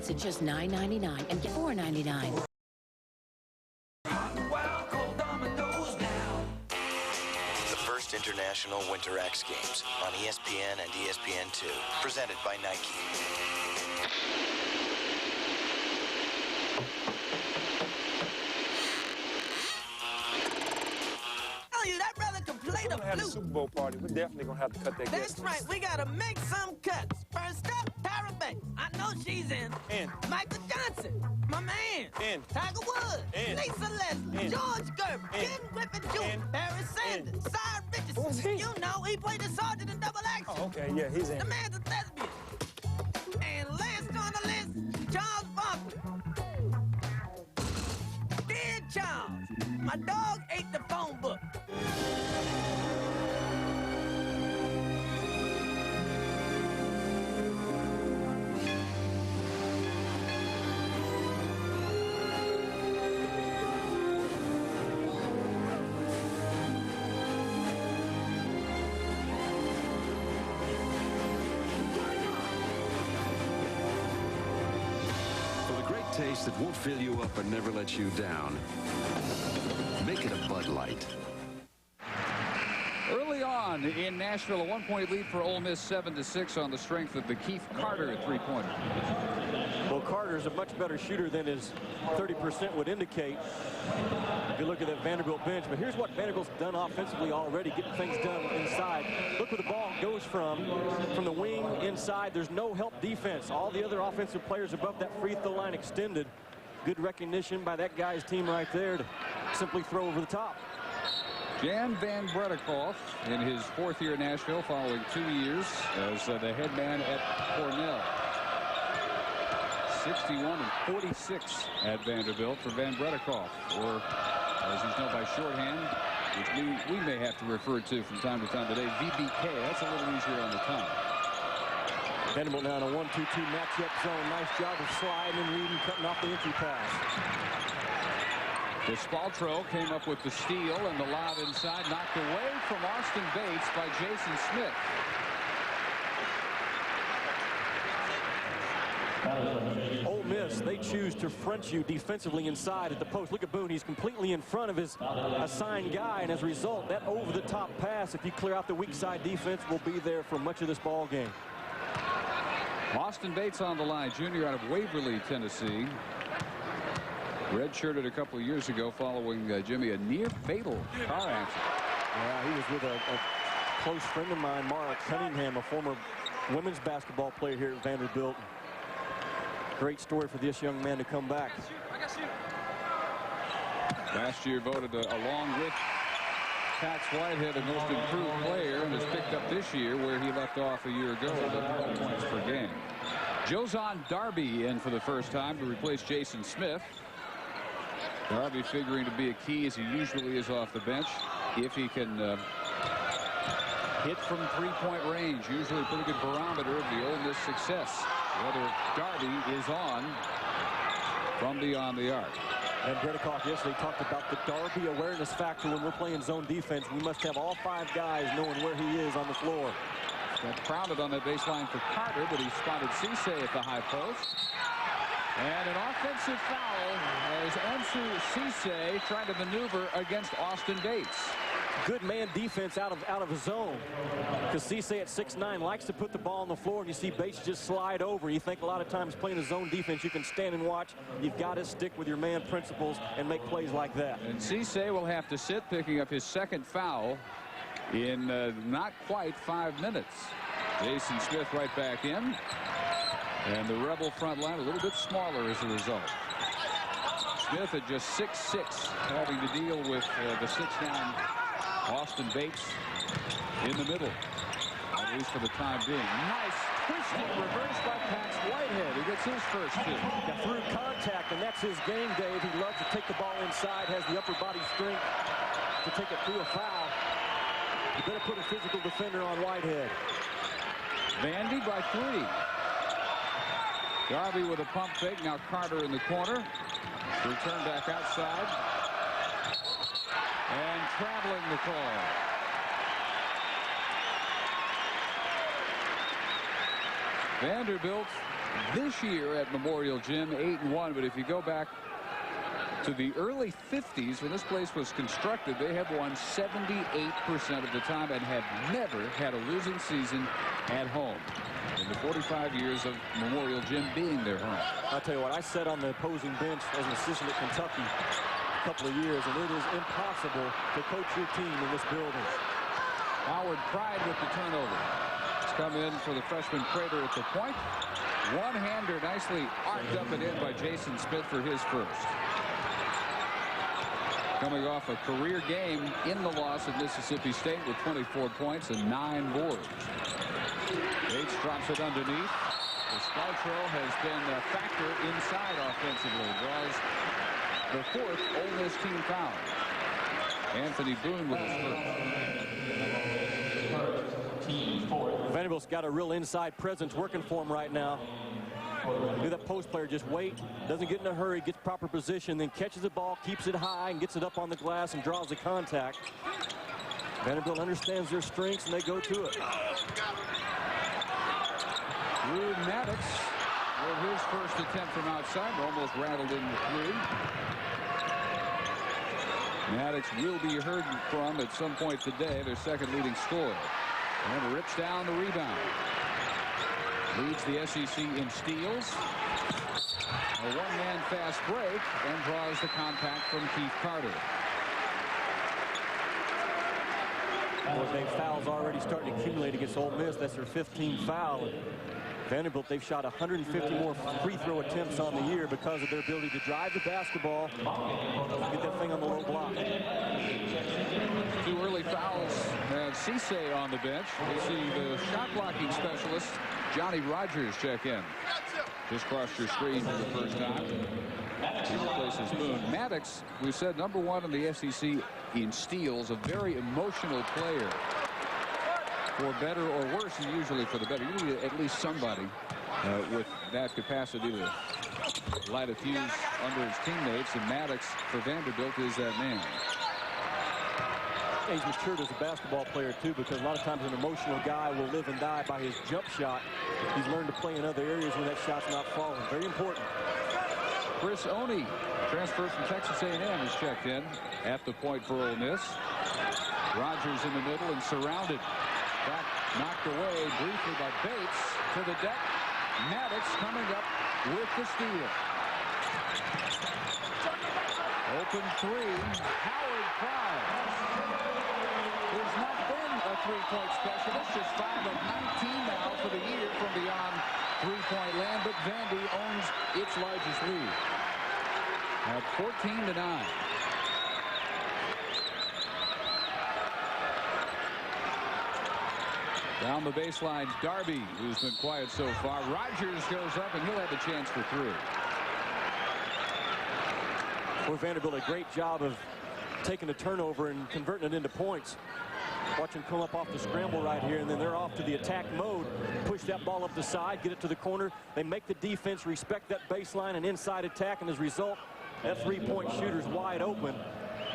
tickets at just $9.99 and get $4.99. International Winter X Games on ESPN and ESPN2, presented by Nike. Oh, you that brother can play the flute. Have a Super Bowl party. We're definitely gonna have to cut that. That's right. We gotta make some cuts. First up, Tara Banks. I know she's in. In. Michael Johnson, my man. In. Tiger Woods. In. Lisa Leslie. In. George Gervin. In. Ken Griffin Jr. Barry Sanders. Cy Richardson. Who's he? You know, he played the sergeant in Double Action. Oh, okay, yeah, he's in. The man's a thespian. And last on the list, Charles Barkley. Dear Charles, my dog ate the phone book. Taste that won't fill you up and never let you down. Make it a Bud Light. Early on in Nashville, a 1-point lead for Ole Miss, 7-6 on the strength of the Keith Carter three-pointer. Well, Carter's a much better shooter than his 30% would indicate. If you look at that Vanderbilt bench, but here's what Vanderbilt's done offensively already, getting things done inside. Look where the ball goes from the wing inside. There's no help defense. All the other offensive players above that free throw line extended. Good recognition by that guy's team right there to simply throw over the top. Jan Van Bredekoff in his 4th year in Nashville, following 2 years as the head man at Cornell. 61-46 at Vanderbilt for Van Bredekoff, or as he's known by shorthand, which we may have to refer to from time to time today, VBK. That's a little easier on the tongue. Vanderbilt now in a 1-2-2 matchup zone. Nice job of sliding and reading, cutting off the entry pass. Despaltro came up with the steal and the lob inside, knocked away from Austin Bates by Jason Smith. Ole Miss, they choose to French you defensively inside at the post. Look at Boone. He's completely in front of his assigned guy, and as a result, that over-the-top pass, if you clear out the weak side defense, will be there for much of this ball game. Austin Bates on the line, junior out of Waverly, Tennessee. Redshirted a couple of years ago following Jimmy a near fatal car accident. Yeah, he was with a close friend of mine, Mara Cunningham, a former women's basketball player here at Vanderbilt. Great story for this young man to come back. Last year voted along with Pax Whitehead a most improved player, and has picked up this year where he left off a year ago at 11 points per game. Jozon Darby in for the first time to replace Jason Smith. Darby figuring to be a key, as he usually is off the bench, if he can hit from three-point range. Usually a pretty good barometer of the Ole Miss success, whether Darby is on from beyond the arc. And Bredekoff yesterday talked about the Darby awareness factor when we're playing zone defense. We must have all 5 guys knowing where he is on the floor. Got crowded on that baseline for Carter, but he spotted Cisse at the high post. And an offensive foul as Ansu Cisse trying to maneuver against Austin Bates. Good man defense out of his zone, because Cisse at 6'9" likes to put the ball on the floor, and you see Bates just slide over. You think a lot of times playing a zone defense, you can stand and watch. You've got to stick with your man principles and make plays like that. And Cisse will have to sit, picking up his second foul in not quite 5 minutes. Jason Smith right back in, and the Rebel front line a little bit smaller as a result. Smith at just 6'6", having to deal with the 6'9" Austin Bates in the middle, at least for the time being. Nice twisting reverse by Pax Whitehead. He gets his first 2. Got through contact, and that's his game, Dave. He loves to take the ball inside, has the upper body strength to take it through a foul. You better put a physical defender on Whitehead. Vandy by 3. Darby with a pump fake. Now Carter in the corner. Return back outside. And traveling the call. Vanderbilt this year at Memorial Gym, 8-1. But if you go back to the early 50s, when this place was constructed, they have won 78% of the time and have never had a losing season at home in the 45 years of Memorial Gym being their home. I'll tell you what, I sat on the opposing bench as an assistant at Kentucky a couple of years, and it is impossible to coach your team in this building. Howard Pride with the turnover. It's come in for the freshman Prater at the point. One-hander nicely arced up and in by Jason Smith for his first. Coming off a career game in the loss at Mississippi State with 24 points and 9 boards. Bates drops it underneath. Escaltro has been a factor inside offensively. Draws the 4th Ole Miss team foul. Anthony Boone with his first. Vanderbilt's got a real inside presence working for him right now. Do that post player just wait, doesn't get in a hurry, gets proper position, then catches the ball, keeps it high, and gets it up on the glass and draws the contact. Vanderbilt understands their strengths, and they go to it. Rude Maddox with his first attempt from outside, almost rattled in the 3. Maddox will be heard from at some point today, their second leading scorer. And rips down the rebound. Leads the SEC in steals. A one-man fast break and draws the contact from Keith Carter. Well, big fouls already starting to accumulate against Ole Miss. That's their 15th foul. Vanderbilt, they've shot 150 more free throw attempts on the year because of their ability to drive the basketball, get that thing on the low block. 2 early fouls and Cisse on the bench. We see the shot blocking specialist Johnny Rogers check in. Just crossed your screen for the first time. He replaces Boone. Maddox, we said, #1 in the SEC in steals, a very emotional player. For better or worse, and usually for the better. You need at least somebody with that capacity to light a fuse under his teammates, and Maddox for Vanderbilt is that man. He's matured as a basketball player too, because a lot of times an emotional guy will live and die by his jump shot. He's learned to play in other areas when that shot's not falling. Very important. Chris Oney, transfer from Texas A&M, is checked in at the point for Ole Miss. Rogers in the middle and surrounded. Back knocked away briefly by Bates to the deck. Maddox coming up with the steal. Open 3. Howard Pride has not been a three-point specialist. Just 5 of 19 now for the year from beyond three-point land. But Vandy owns its largest lead at 14-9. Down the baseline, Darby, who's been quiet so far. Rogers goes up, and he'll have a chance for 3. Well, Vanderbilt, a great job of taking a turnover and converting it into points. Watch them come up off the scramble right here, and then they're off to the attack mode. Push that ball up the side, get it to the corner. They make the defense respect that baseline and inside attack, and as a result, that three-point shooter's wide open.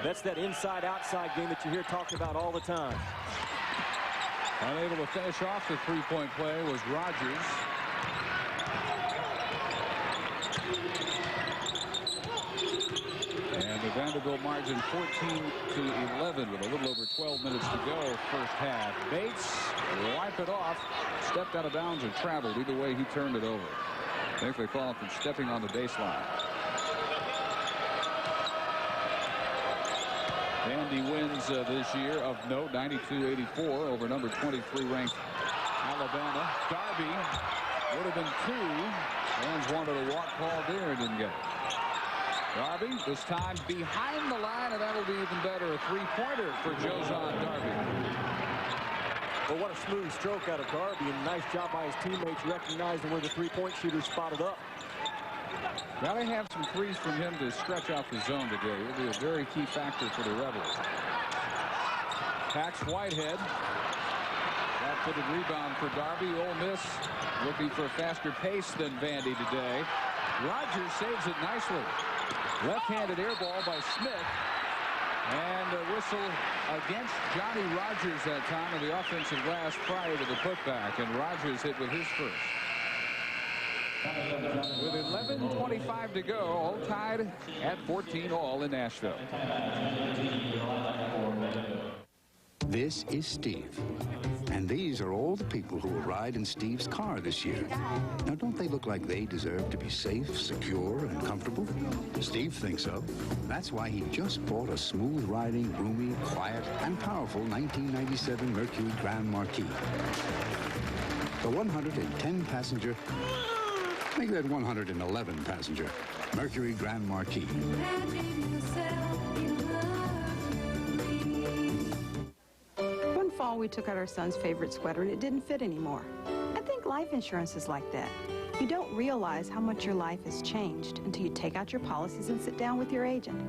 That's that inside-outside game that you hear talked about all the time. Unable to finish off the three-point play was Rogers. And the Vanderbilt margin 14-11 with a little over 12 minutes to go first half. Bates wipe it off, stepped out of bounds or traveled. Either way, he turned it over. I think they call him for stepping on the baseline. Vandy wins this year of note, 92-84 over number 23 ranked Alabama. Darby would have been 2. Fans wanted a walk call there and didn't get it. Darby this time behind the line, and that'll be even better. A three-pointer for Jozon Darby. Well, what a smooth stroke out of Darby, and nice job by his teammates recognizing where the three-point shooter spotted up. Got to have some threes from him to stretch out the zone today. It'll be a very key factor for the Rebels. Pax Whitehead. That-footed rebound for Darby. Ole Miss looking for a faster pace than Vandy today. Rogers saves it nicely. Left-handed air ball by Smith. And a whistle against Johnny Rogers that time on the offensive glass prior to the putback. And Rogers hit with his first. With 11:25 to go, all tied at 14 all in Nashville. This is Steve. And these are all the people who will ride in Steve's car this year. Now, don't they look like they deserve to be safe, secure, and comfortable? Steve thinks so. That's why he just bought a smooth-riding, roomy, quiet, and powerful 1997 Mercury Grand Marquis. The 110-passenger, make that 111-passenger, Mercury Grand Marquis. One fall, we took out our son's favorite sweater, and it didn't fit anymore. I think life insurance is like that. You don't realize how much your life has changed until you take out your policies and sit down with your agent.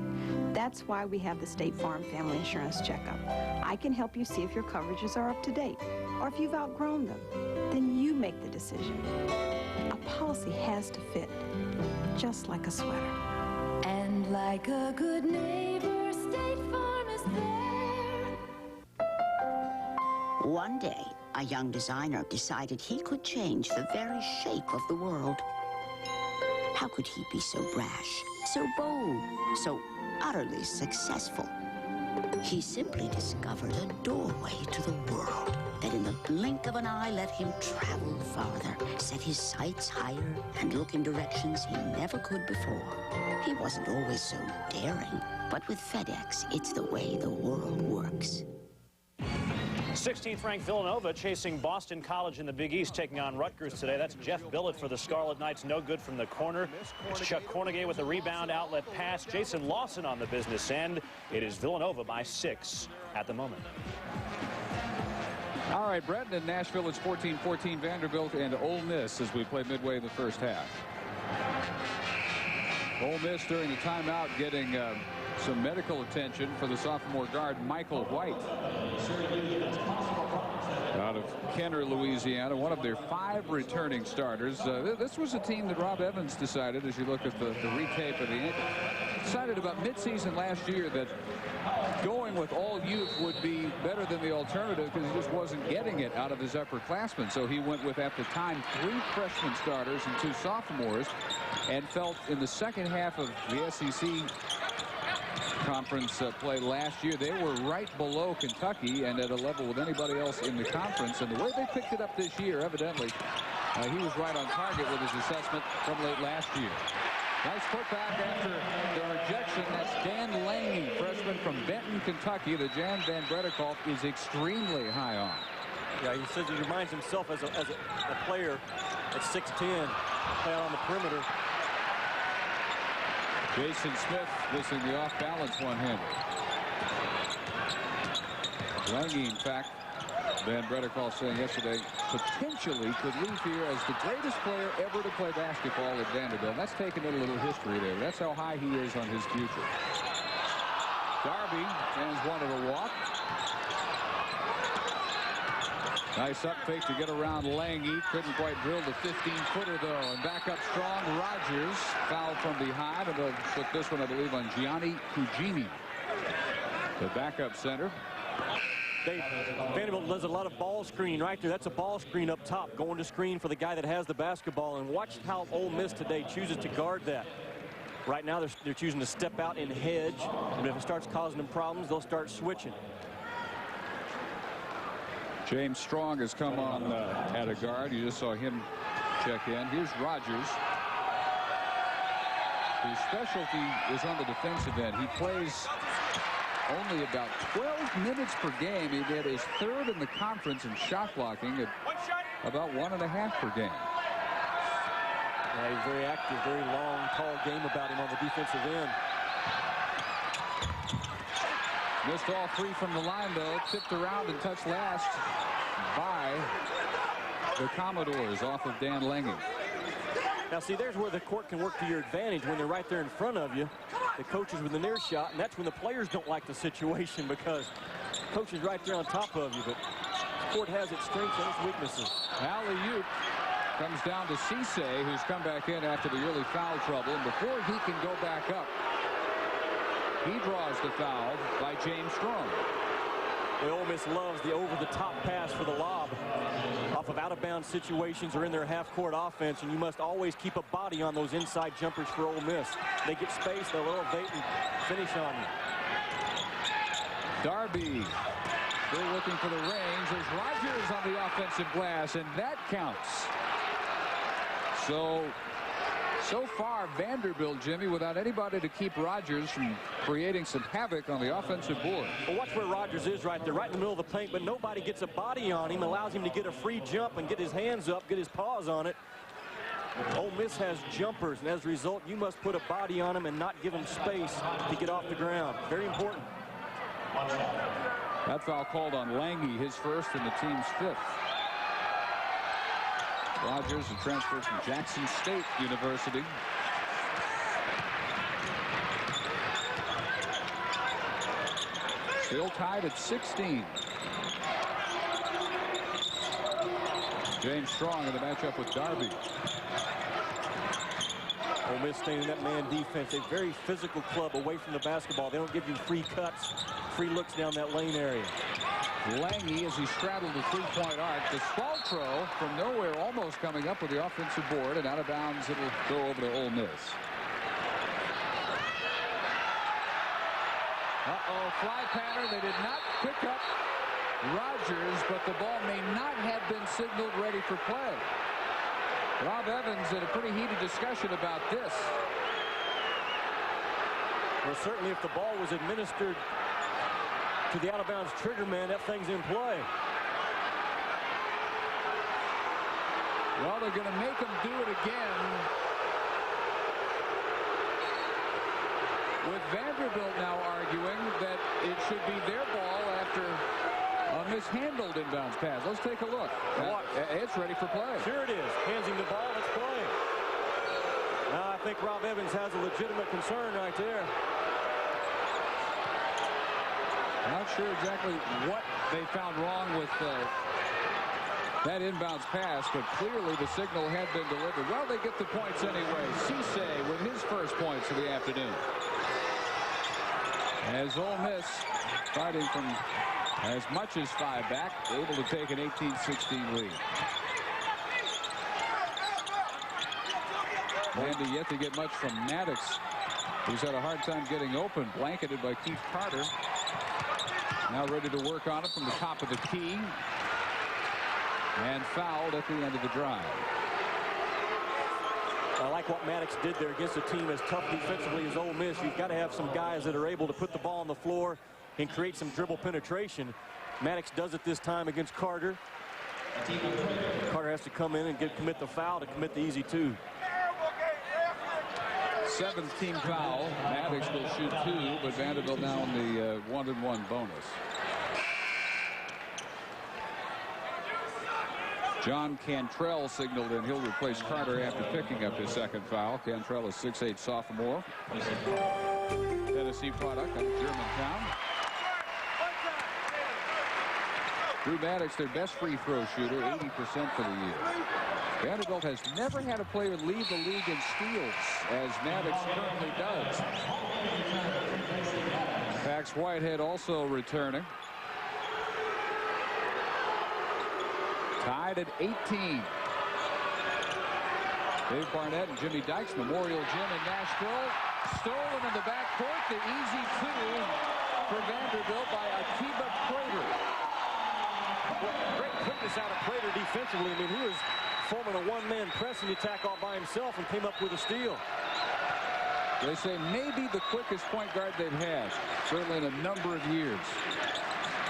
That's why we have the State Farm Family Insurance Checkup. I can help you see if your coverages are up to date, or if you've outgrown them. Then you make the decision. A policy has to fit, just like a sweater. And like a good neighbor, State Farm is there. One day, a young designer decided he could change the very shape of the world. How could he be so brash, so bold, so utterly successful? He simply discovered a doorway to the world that in the blink of an eye let him travel farther, set his sights higher, and look in directions he never could before. He wasn't always so daring, but with FedEx, it's the way the world works. 16th ranked Villanova chasing Boston College in the Big East, taking on Rutgers today. That's Jeff Billett for the Scarlet Knights. No good from the corner. It's Chuck Cornegay with a rebound outlet pass. Jason Lawson on the business end. It is Villanova by 6 at the moment. All right, Brett, in Nashville, it's 14-14 Vanderbilt and Ole Miss as we play midway in the first half. Ole Miss during the timeout getting some medical attention for the sophomore guard Michael White out of Kenner, Louisiana, one of their 5 returning starters. This was a team that Rob Evans decided, as you look at the retape of the decided about midseason last year that going with all youth would be better than the alternative because he just wasn't getting it out of his upperclassmen. So he went with, at the time, 3 freshman starters and 2 sophomores, and felt in the second half of the SEC conference play last year, they were right below Kentucky and at a level with anybody else in the conference. And the way they picked it up this year, evidently, he was right on target with his assessment from late last year. Nice putback after the rejection. That's Dan Lange, freshman from Benton, Kentucky, that Jan Van Bredekolk is extremely high on. Yeah, he says he reminds himself as a player at 6'10", play out on the perimeter. Jason Smith missing the off-balance one-hander. Lange, in fact, Van Bredekolk saying yesterday, potentially could leave here as the greatest player ever to play basketball at Vanderbilt. That's taking in a little history there. That's how high he is on his future. Darby hands one to the walk. Nice up fake to get around Lange. Couldn't quite drill the 15-footer, though. And back up strong, Rogers. Foul from behind. And they'll put this one, I believe, on Gianni Cugini, the backup center. Vanderbilt does a lot of ball screening right there. That's a ball screen up top, going to screen for the guy that has the basketball. And watch how Ole Miss today chooses to guard that. Right now, they're choosing to step out and hedge. And if it starts causing them problems, they'll start switching. James Strong has come on at a guard. You just saw him check in. Here's Rogers. His specialty is on the defensive end. He plays only about 12 minutes per game. He did his 3rd in the conference in shot blocking at about 1.5 per game. Yeah, he's very active, very long, tall game about him on the defensive end. Missed all 3 from the line, though. Tipped around and touched last by the Commodores off of Dan Lange. Now, see, there's where the court can work to your advantage when they're right there in front of you. The coach is within earshot, and that's when the players don't like the situation because the coach is right there on top of you. But the court has its strengths and its weaknesses. Alley-oop comes down to Cisse, who's come back in after the early foul trouble. And before he can go back up, he draws the foul by James Strong. Well, Ole Miss loves the over-the-top pass for the lob off of out-of-bounds situations or in their half-court offense, and you must always keep a body on those inside jumpers for Ole Miss. They get space, they'll elevate and finish on you. Darby still looking for the range. There's Rogers on the offensive glass, and that counts. So far, Vanderbilt, Jimmy, without anybody to keep Rogers from creating some havoc on the offensive board. Well, watch where Rogers is right there, right in the middle of the paint, but nobody gets a body on him, allows him to get a free jump and get his hands up, get his paws on it. Ole Miss has jumpers, and as a result, you must put a body on him and not give him space to get off the ground. Very important. That foul called on Lange, his first and the team's fifth. Rogers, a transfer from Jackson State University. Still tied at 16. James Strong in the matchup with Darby. Ole Miss staying in that man defense. A very physical club away from the basketball. They don't give you free cuts, free looks down that lane area. Lange, as he straddled the three-point arc. The Spaltro from nowhere, almost coming up with the offensive board, and out of bounds it'll go over to Ole Miss. Fly pattern. They did not pick up Rogers, but the ball may not have been signaled ready for play. Rob Evans in a pretty heated discussion about this. Well, certainly if the ball was administered to the out-of-bounds trigger man, that thing's in play. Well, they're going to make him do it again. With Vanderbilt now arguing that it should be their ball after a mishandled inbounds pass. Let's take a look. It's ready for play. Sure it is. Hands him the ball. Let's play. Now I think Rob Evans has a legitimate concern right there. Not sure exactly what they found wrong with that inbounds pass, but clearly the signal had been delivered. Well, they get the points anyway. Cisse with his first points of the afternoon. As Ole Miss, fighting from as much as 5 back, able to take an 18-16 lead. Vandy yet to get much from Maddox, who's had a hard time getting open, blanketed by Keith Carter. Now ready to work on it from the top of the key. And fouled at the end of the drive. I like what Maddox did there against a team as tough defensively as Ole Miss. You've got to have some guys that are able to put the ball on the floor and create some dribble penetration. Maddox does it this time against Carter. Carter has to come in and commit the foul to commit the easy two. 7th team foul. Maddox will shoot 2, but Vanderbilt now in the 1-and-1 bonus. John Cantrell signaled in. He'll replace Carter after picking up his second foul. Cantrell is 6'8" sophomore. Tennessee product out of Germantown. Drew Maddox, their best free throw shooter, 80% for the year. Vanderbilt has never had a player lead the league in steals, as Maddox currently does. Pax Whitehead also returning. Tied at 18. Dave Barnett and Jimmy Dykes, Memorial Gym in Nashville. Stolen in the backcourt. The easy 2 for Vanderbilt by Atiba Prater. Great quickness out of Prater defensively. I mean, he was forming a one-man pressing attack all by himself and came up with a steal. They say maybe the quickest point guard they've had, certainly in a number of years.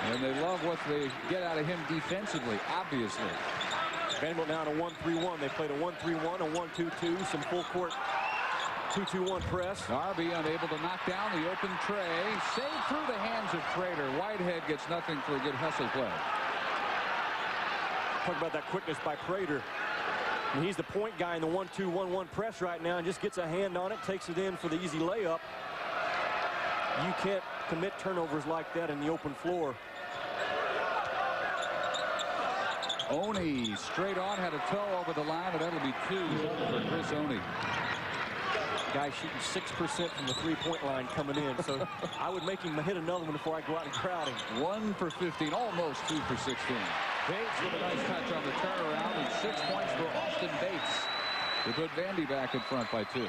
And they love what they get out of him defensively, obviously. Vanderbilt now in a 1-3-1. They played a 1-3-1, a 1-2-2, some full court 2-2-1 press. Darby unable to knock down the open tray. Saved through the hands of Prater. Whitehead gets nothing for a good hustle play. Talk about that quickness by Prater. And he's the point guy in the 1-2-1-1 press right now and just gets a hand on it, takes it in for the easy layup. You can't commit turnovers like that in the open floor. Oney straight on, had a toe over the line, and that'll be 2 for Chris Oney. Guy shooting 6% from the three-point line coming in. So I would make him hit another one before I go out and crowd him. 1 for 15, almost 2 for 16. Bates with a nice touch on the turnaround, and 6 points for Austin Bates to put Vandy back in front by 2.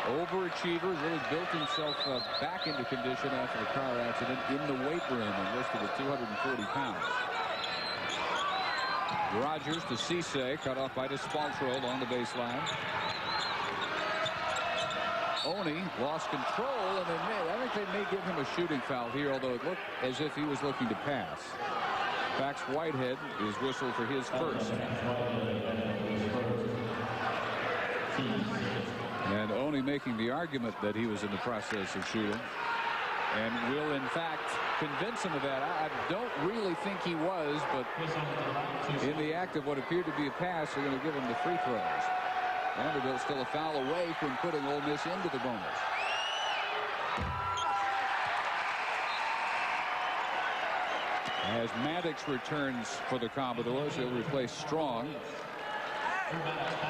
Overachiever really built himself back into condition after the car accident in the weight room and listed at 240 pounds. Rogers to Cisse, cut off by Despaltro along the baseline. Oni lost control, and I think they may give him a shooting foul here, although it looked as if he was looking to pass. Fax Whitehead is whistled for his first. And Oni making the argument that he was in the process of shooting and will, in fact, convince him of that. I don't really think he was, but in the act of what appeared to be a pass, they're going to give him the free throws. Vanderbilt still a foul away from putting Ole Miss into the bonus. As Maddox returns for the Commodores, he'll replace Strong.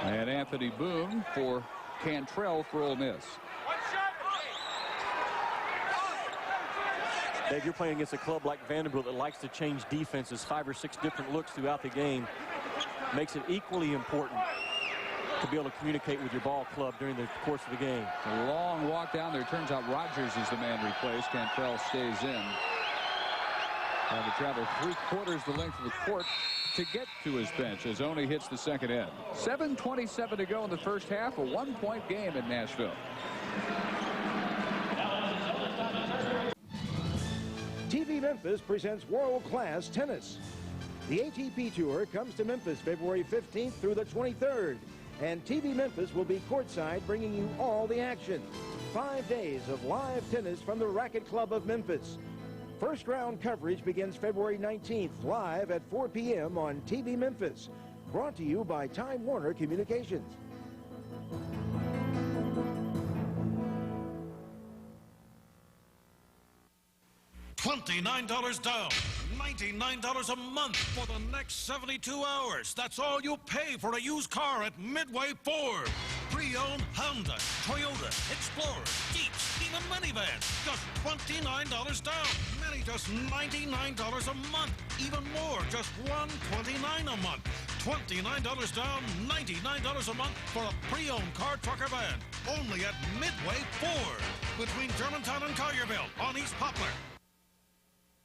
And Anthony Boone for Cantrell for Ole Miss. Dave, you're playing against a club like Vanderbilt that likes to change defenses 5 or 6 different looks throughout the game. Makes it equally important to be able to communicate with your ball club during the course of the game. A long walk down there. Turns out Rogers is the man replaced. Cantrell stays in. Had to travel 3/4 the length of the court to get to his bench as Oni hits the second end. 7:27 to go in the first half. A 1-point game in Nashville. TV Memphis presents world-class tennis. The ATP Tour comes to Memphis February 15th through the 23rd. And TV Memphis will be courtside, bringing you all the action. 5 days of live tennis from the Racket Club of Memphis. First round coverage begins February 19th, live at 4 p.m. on TV Memphis. Brought to you by Time Warner Communications. $29 down, $99 a month for the next 72 hours. That's all you pay for a used car at Midway Ford. Pre-owned Honda, Toyota, Explorer, Jeeps, even minivans. Just $29 down. Many just $99 a month. Even more, just $129 a month. $29 down, $99 a month for a pre-owned car, truck, or van. Only at Midway Ford. Between Germantown and Collierville on East Poplar.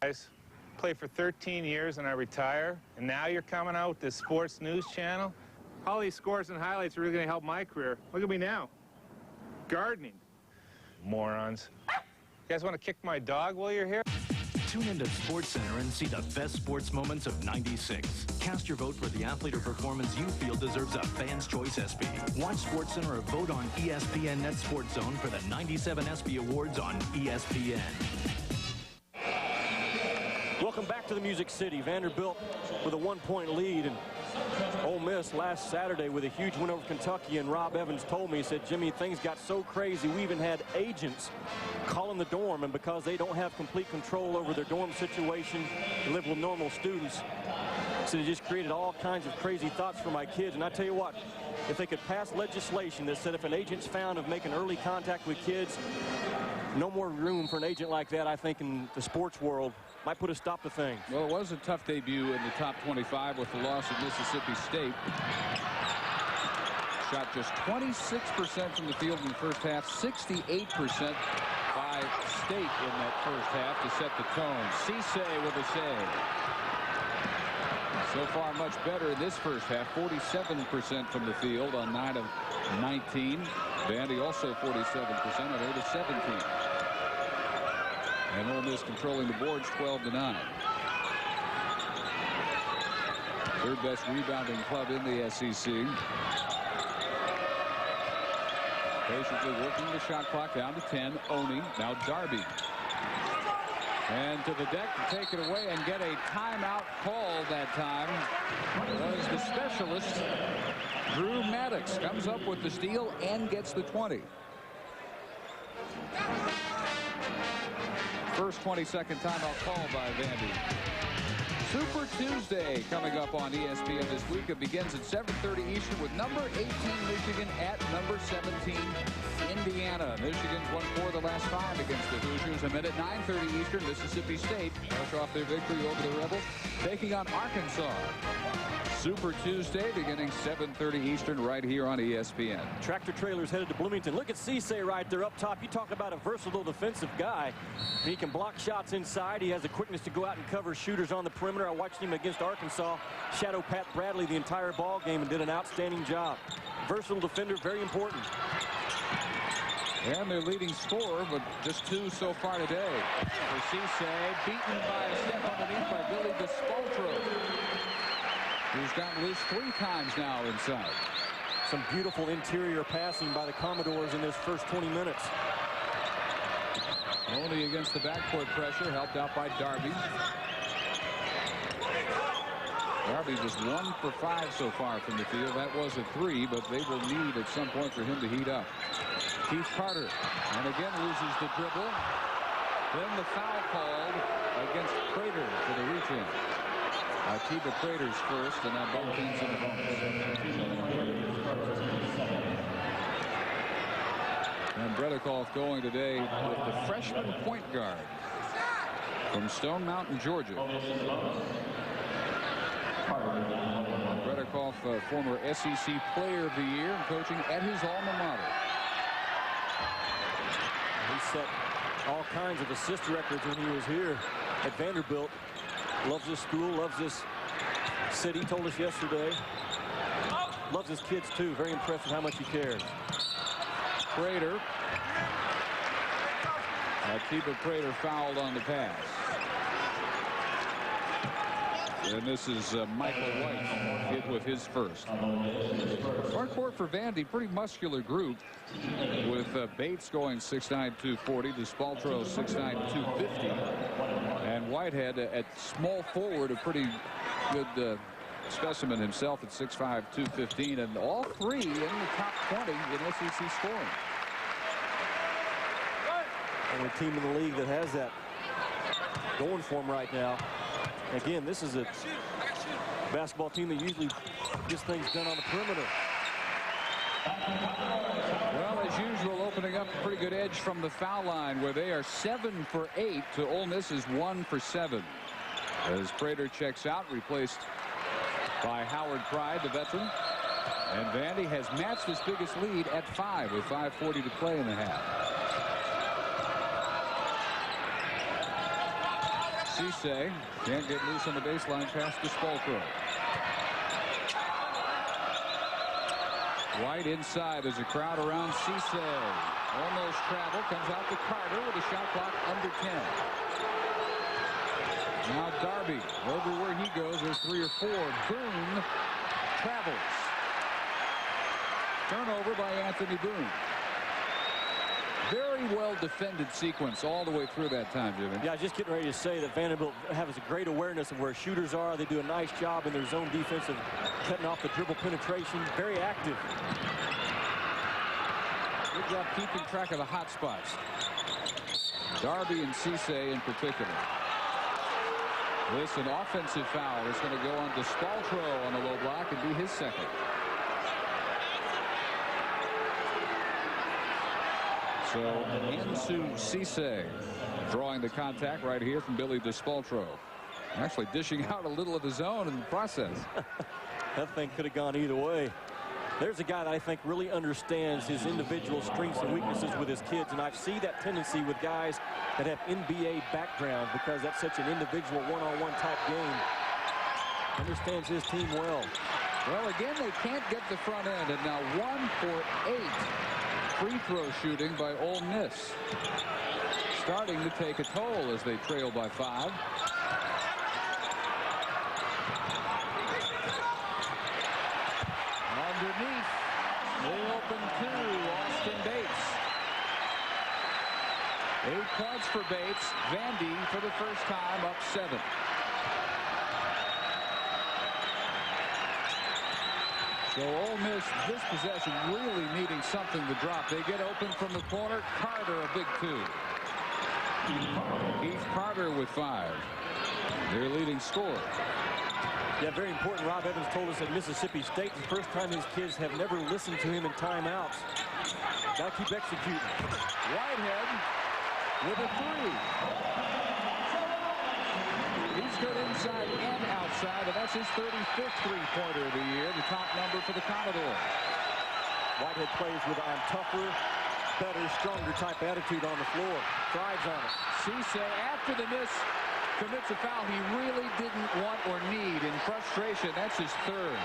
Guys, played for 13 years and I retire, and now you're coming out with this sports news channel? All these scores and highlights are really going to help my career. Look at me now. Gardening. Morons. You guys want to kick my dog while you're here? Tune into SportsCenter and see the best sports moments of '96. Cast your vote for the athlete or performance you feel deserves a Fan's Choice ESPY. Watch SportsCenter or vote on ESPN Net Sports Zone for the '97 ESPY Awards on ESPN. Welcome back to the Music City. Vanderbilt with a 1-point lead, and Ole Miss last Saturday with a huge win over Kentucky. And Rob Evans told me, he said, Jimmy, things got so crazy we even had agents calling the dorm, and because they don't have complete control over their dorm situation, they live with normal students, so it just created all kinds of crazy thoughts for my kids. And I tell you what, if they could pass legislation that said if an agent's found of making early contact with kids, no more room for an agent like that, I think, in the sports world. Might put a stop to things. Well, it was a tough debut in the top 25 with the loss of Mississippi State. Shot just 26% from the field in the first half, 68% by State in that first half to set the tone. Cisse with a save. So far, much better in this first half, 47% from the field on 9 of 19. Vandy also 47% on 8 of 17. And Ole Miss controlling the boards 12-9. Third best rebounding club in the SEC. Patiently working the shot clock down to 10. Oni, now Darby. And to the deck to take it away and get a timeout call that time was the specialist, Drew Maddox. Comes up with the steal and gets the 20. First 22nd timeout call by Vandy. Super Tuesday coming up on ESPN this week. It begins at 7:30 Eastern with number 18 Michigan at number 17 Indiana. Michigan's won 4 of the last 5 against the Hoosiers. And then at 9:30 Eastern, Mississippi State fresh off their victory over the Rebels, taking on Arkansas. Super Tuesday beginning 7:30 Eastern right here on ESPN. Tractor trailers headed to Bloomington. Look at Cisse right there up top. You talk about a versatile defensive guy. He can block shots inside. He has the quickness to go out and cover shooters on the perimeter. I watched him against Arkansas shadow Pat Bradley the entire ball game and did an outstanding job. Versatile defender, very important. And their leading scorer, but just 2 so far today. For Cisse, beaten by a step underneath by Billy DeSpoltro, who's gotten loose 3 times now inside. Some beautiful interior passing by the Commodores in this first 20 minutes. Only against the backcourt pressure, helped out by Darby. Darby just 1 for 5 so far from the field. That was a 3, but they will need at some point for him to heat up. Keith Carter, and again loses the dribble. Then the foul called against Prater for the reach-in. Atiba Prater's first, and now both teams in the bonus. And Bredikoff going today with the freshman point guard from Stone Mountain, Georgia. Bredikoff, former SEC Player of the Year, and coaching at his alma mater. He set all kinds of assist records when he was here at Vanderbilt. Loves this school, loves this city, told us yesterday. Loves his kids, too. Very impressed with how much he cares. Prater. Atiba Prater fouled on the pass. And this is Michael White hit with his first. Front court for Vandy, pretty muscular group with Bates going 6'9", 240, DeSpoltro 6'9", 250, and Whitehead at small forward, a pretty good specimen himself at 6'5", 215, and all 3 in the top 20 in SEC scoring. Only team in the league that has that going for them right now. Again, this is a basketball team that usually gets things done on the perimeter. Well, as usual, opening up a pretty good edge from the foul line, where they are 7 for 8 to Ole Miss's 1 for 7. As Prater checks out, replaced by Howard Pride, the veteran. And Vandy has matched its biggest lead at 5 with 5:40 to play in the half. Cisse can't get loose on the baseline past DeSpoltro. White inside. There's a crowd around Cisse. Almost travel. Comes out to Carter with a shot clock under 10. Now Darby. Everywhere he goes, there's 3 or 4. Boone travels. Turnover by Anthony Boone. Very well defended sequence all the way through that time, Jimmy. Yeah, just getting ready to say that Vanderbilt has a great awareness of where shooters are. They do a nice job in their zone defense of cutting off the dribble penetration. Very active. Good job keeping track of the hot spots. Darby and Cisse in particular. This an offensive foul is going to go on DeSpoltro on the low block and be his second. So Ensu Cisse drawing the contact right here from Billy DeSpoltro. Actually dishing out a little of his own in the process. That thing could have gone either way. There's a guy that I think really understands his individual strengths and weaknesses with his kids, and I see that tendency with guys that have NBA background because that's such an individual one-on-one type game. Understands his team well. Well, again, they can't get the front end, and now 1 for 8. Free throw shooting by Ole Miss. Starting to take a toll as they trail by 5. Underneath, they open 2. Austin Bates. 8 points for Bates. Vandy for the first time up 7. So Ole Miss, this possession, really needing something to drop. They get open from the corner. Carter, a big 2. Keith Carter with 5. their leading scorer. Yeah, very important. Rob Evans told us at Mississippi State the first time his kids have never listened to him in timeouts. Got to keep executing. Whitehead with a three. He's good inside and outside, and that's his 35th three-pointer of the year, the top number for the Commodores. Whitehead plays with a tougher, better, stronger type attitude on the floor. Thrives on it. Cisse, after the miss, commits a foul he really didn't want or need. In frustration, that's his third.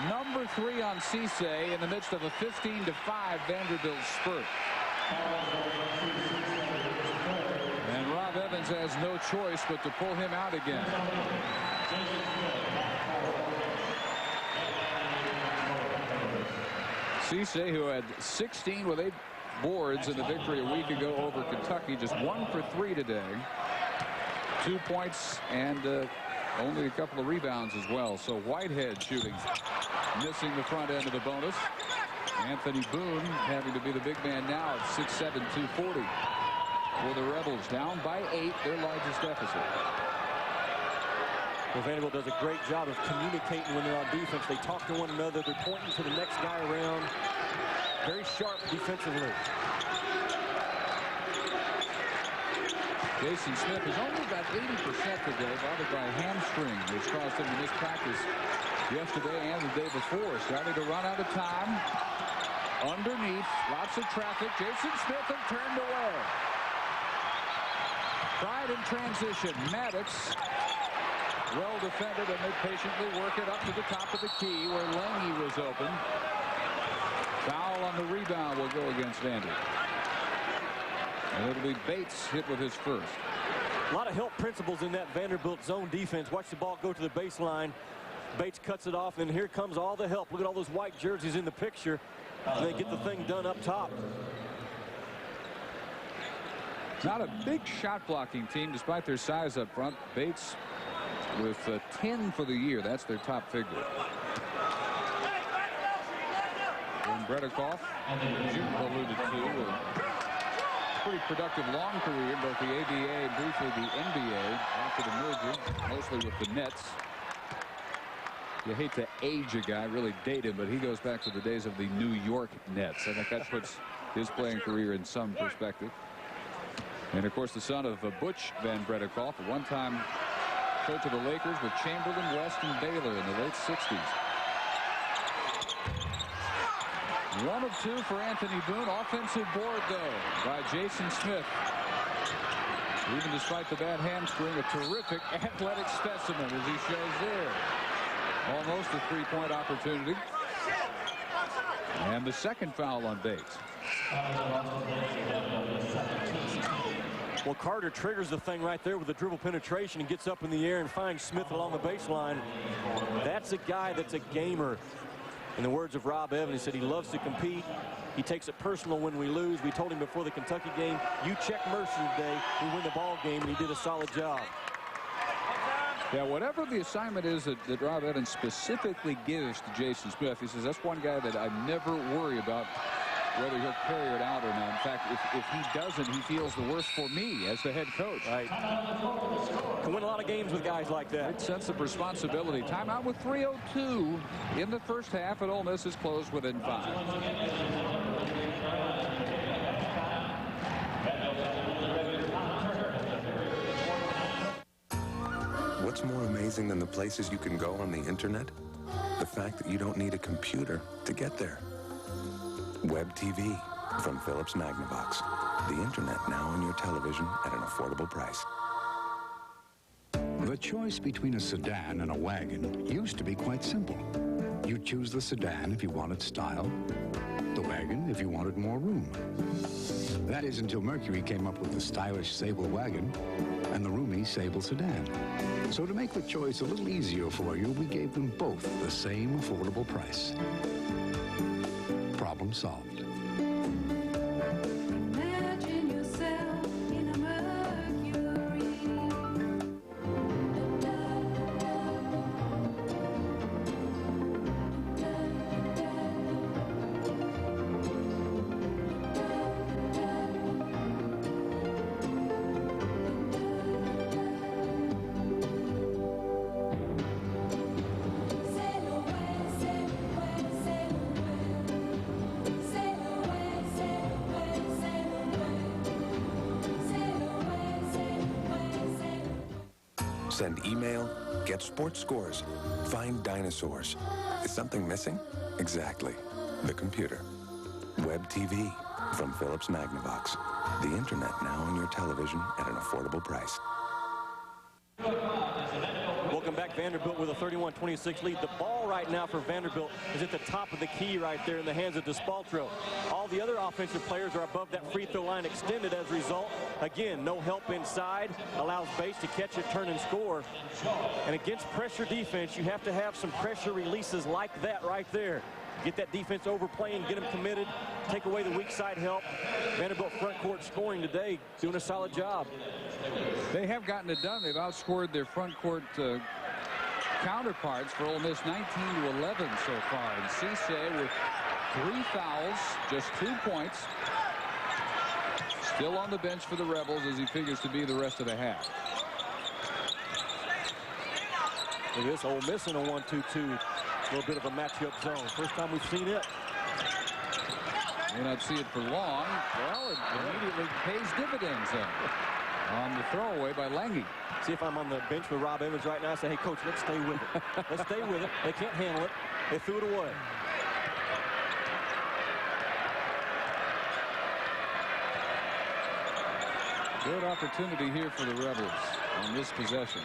Number 3 on Cisse in the midst of a 15-5 Vanderbilt spurt. And Rob Evans has no choice but to pull him out again. Cisse, who had 16 with 8 boards in the victory a week ago over Kentucky, just 1 for 3 today. 2 points and only a couple of rebounds as well. So Whitehead shooting, missing the front end of the bonus. Anthony Boone having to be the big man now at 6'7", 240 for the Rebels, down by 8, their largest deficit. Well, Vanderbilt does a great job of communicating when they're on defense. They talk to one another. They're pointing to the next guy around. Very sharp defensively. Jason Smith has only got 80% today, bothered by a hamstring, which caused him to miss practice yesterday and the day before. Starting to run out of time. Underneath, lots of traffic. Jason Smith and turned away. Pride in transition. Maddox, well defended, and they patiently work it up to the top of the key where Lange was open. Foul on the rebound will go against Vandy. And it'll be Bates hit with his first. A lot of help principles in that Vanderbilt zone defense. Watch the ball go to the baseline. Bates cuts it off, and here comes all the help. Look at all those white jerseys in the picture. They get the thing done up top. Not a big shot blocking team despite their size up front. Bates with 10 for the year. That's their top figure. And Bredikoff, Jim alluded to, a pretty productive long career in both the ABA and briefly the NBA after the merger, mostly with the Nets. You hate to age a guy, really date him, but he goes back to the days of the New York Nets. I think that puts his playing career in some perspective. And of course, the son of Butch Van Bredikoff, a one-time coach of the Lakers with Chamberlain, West, and Baylor in the late 60s. 1 of 2 for Anthony Boone. Offensive board, though, by Jason Smith. Even despite the bad hamstring, a terrific athletic specimen, as he shows there. Almost a three-point opportunity. And the second foul on Bates. Well, Carter triggers the thing right there with the dribble penetration and gets up in the air and finds Smith along the baseline. That's a guy that's a gamer. In the words of Rob Evans, he said he loves to compete. He takes it personal when we lose. We told him before the Kentucky game, you check Mercer today, we win the ball game, and he did a solid job. Yeah, whatever the assignment is that Rob Evans specifically gives to Jason Smith, he says that's one guy that I never worry about whether he'll carry it out or not. In fact, if he doesn't, he feels the worse for me as the head coach. Right. Can win a lot of games with guys like that. Great sense of responsibility. Timeout with 3:02 in the first half, and Ole Miss is closed within 5. What's more amazing than the places you can go on the internet? The fact that you don't need a computer to get there. Web TV from Philips Magnavox. The internet now on your television at an affordable price. The choice between a sedan and a wagon used to be quite simple. You choose the sedan if you wanted style, the wagon if you wanted more room. That is until Mercury came up with the stylish Sable wagon and the roomy Sable sedan. So to make the choice a little easier for you, we gave them both the same affordable price. Problem solved. Imagine yourself in a Mercury. Send email, get sports scores, find dinosaurs. Is something missing? Exactly. The computer. Web TV from Philips Magnavox. The internet now on your television at an affordable price. Welcome back. Vanderbilt with a 31-26 lead. The ball right now for Vanderbilt is at the top of the key right there in the hands of DeSpaltro. All the other offensive players are above that free throw line extended as a result. Again, no help inside. Allows Bates to catch it, turn, and score. And against pressure defense, you have to have some pressure releases like that right there. Get that defense overplaying, get them committed, take away the weak side help. Vanderbilt front court scoring today, doing a solid job. They have gotten it done. They've outscored their front court counterparts for Ole Miss 19-11 so far. And Cisse with 3 fouls, just 2 points. Still on the bench for the Rebels as he figures to be the rest of the half. Look at this, Ole Miss in a 1-2-2. A little bit of a matchup zone. First time we've seen it. May not see it for long. Well, it immediately pays dividends on the throwaway by Lange. See if I'm on the bench with Rob Evans right now. I say, hey, coach, let's stay with it. Let's stay with it. They can't handle it. They threw it away. Good opportunity here for the Rebels on this possession.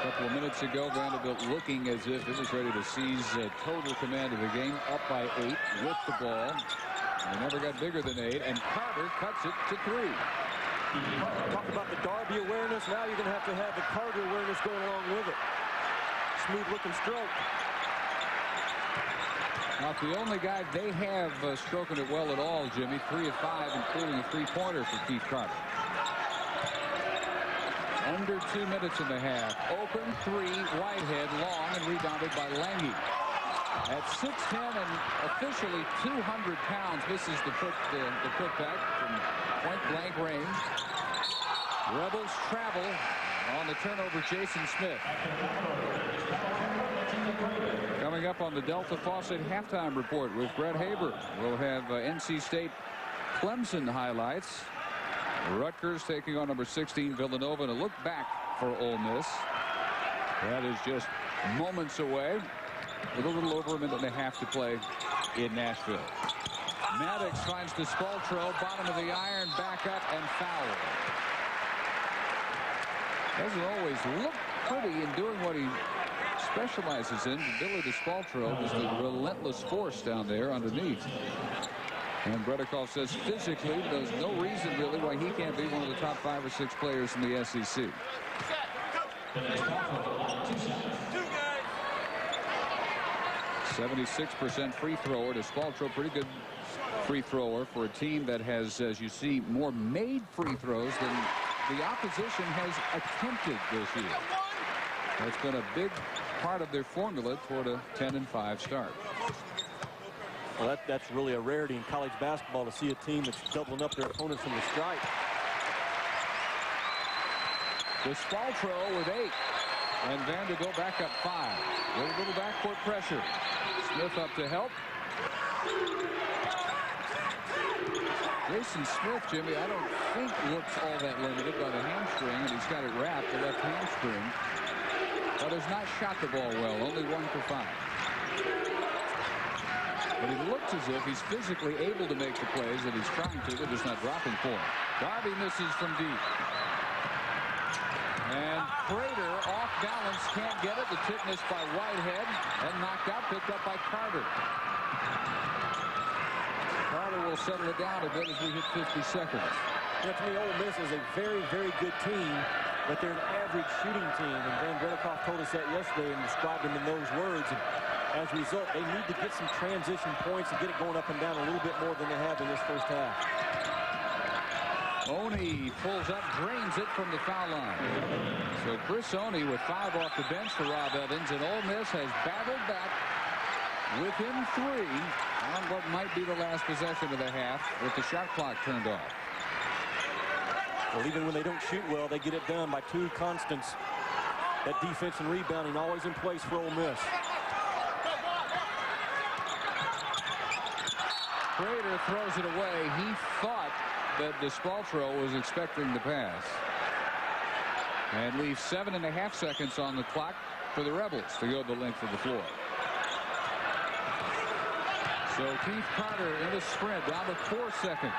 A couple of minutes ago, Vanderbilt looking as if it was ready to seize total command of the game, up by 8 with the ball. They never got bigger than 8, and Carter cuts it to 3. Talk about the Darby awareness. Now you're going to have the Carter awareness going along with it. Smooth looking stroke. Not the only guy they have stroking it well at all, Jimmy. 3 of 5, including a 3-pointer for Keith Carter. Under 2 minutes in the half. Open 3, Whitehead, long, and rebounded by Lange. At 6'10" and officially 200 pounds, this is the putback from point-blank range. Rebels travel on the turnover, Jason Smith. Coming up on the Delta Faucet halftime report with Brett Haber. We'll have NC State Clemson highlights. Rutgers taking on number 16 Villanova, and a look back for Ole Miss. That is just moments away with a little over a minute and a half to play in Nashville. Maddox finds DeSpaltro, bottom of the iron, back up and foul. Doesn't always look pretty in doing what he specializes in. Billy DeSpaltro is the relentless force down there underneath. And Bredikoff says physically there's no reason really why he can't be one of the top 5 or 6 players in the SEC. 76% free thrower. DeSpaltro, pretty good free thrower for a team that has, as you see, more made free throws than the opposition has attempted this year. That's been a big part of their formula toward a 10-5 start. Well, that's really a rarity in college basketball to see a team that's doubling up their opponents from the stripe. DeSpaltro with 8. And Vanderbilt back up 5. With a little backcourt pressure. Smith up to help. Jason Smith, Jimmy, I don't think looks all that limited by the hamstring, and he's got it wrapped, the left hamstring. But has not shot the ball well, only 1 for 5. But he looks as if he's physically able to make the plays that he's trying to. They're just not dropping for him. Darby misses from deep. And Prater off balance, can't get it. The tip missed by Whitehead and knocked out, picked up by Carter. Carter will settle it down a bit as we hit 50 seconds. Yeah, to me, Ole Miss is a very, very good team, but they're an average shooting team. And Van Bredikoff told us that yesterday and described them in those words. And as a result, they need to get some transition points and get it going up and down a little bit more than they have in this first half. Oni pulls up, drains it from the foul line. So Chris Oni with 5 off the bench for Rob Evans, and Ole Miss has battled back within 3 on what might be the last possession of the half with the shot clock turned off. Well, even when they don't shoot well, they get it done by 2 constants. That defense and rebounding always in place for Ole Miss. Prater throws it away. He thought that DeSpaltro was expecting the pass. And leaves 7.5 seconds on the clock for the Rebels to go the length of the floor. So Keith Carter in the sprint down to 4 seconds.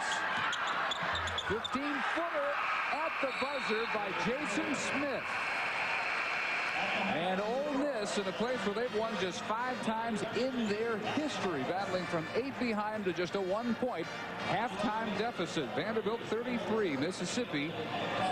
15-footer at the buzzer by Jason Smith. And Ole Miss in a place where they've won just 5 times in their history, battling from 8 behind to just a 1-point halftime deficit. Vanderbilt 33, Mississippi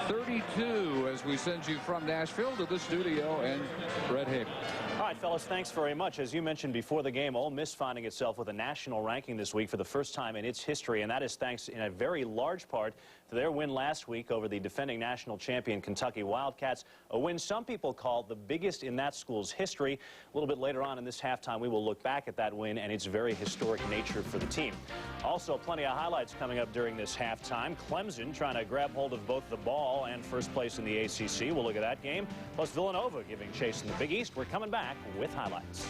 32, as we send you from Nashville to the studio and Brett Haber. All right, fellas, thanks very much. As you mentioned before the game, Ole Miss finding itself with a national ranking this week for the first time in its history, and that is thanks in a very large part to their win last week over the defending national champion Kentucky Wildcats, a win some people call the biggest in that school's history. A little bit later on in this halftime, we will look back at that win and its very historic nature for the team. Also, plenty of highlights coming up during this halftime. Clemson trying to grab hold of both the ball and first place in the ACC. We'll look at that game. Plus Villanova giving chase in the Big East. We're coming back with highlights.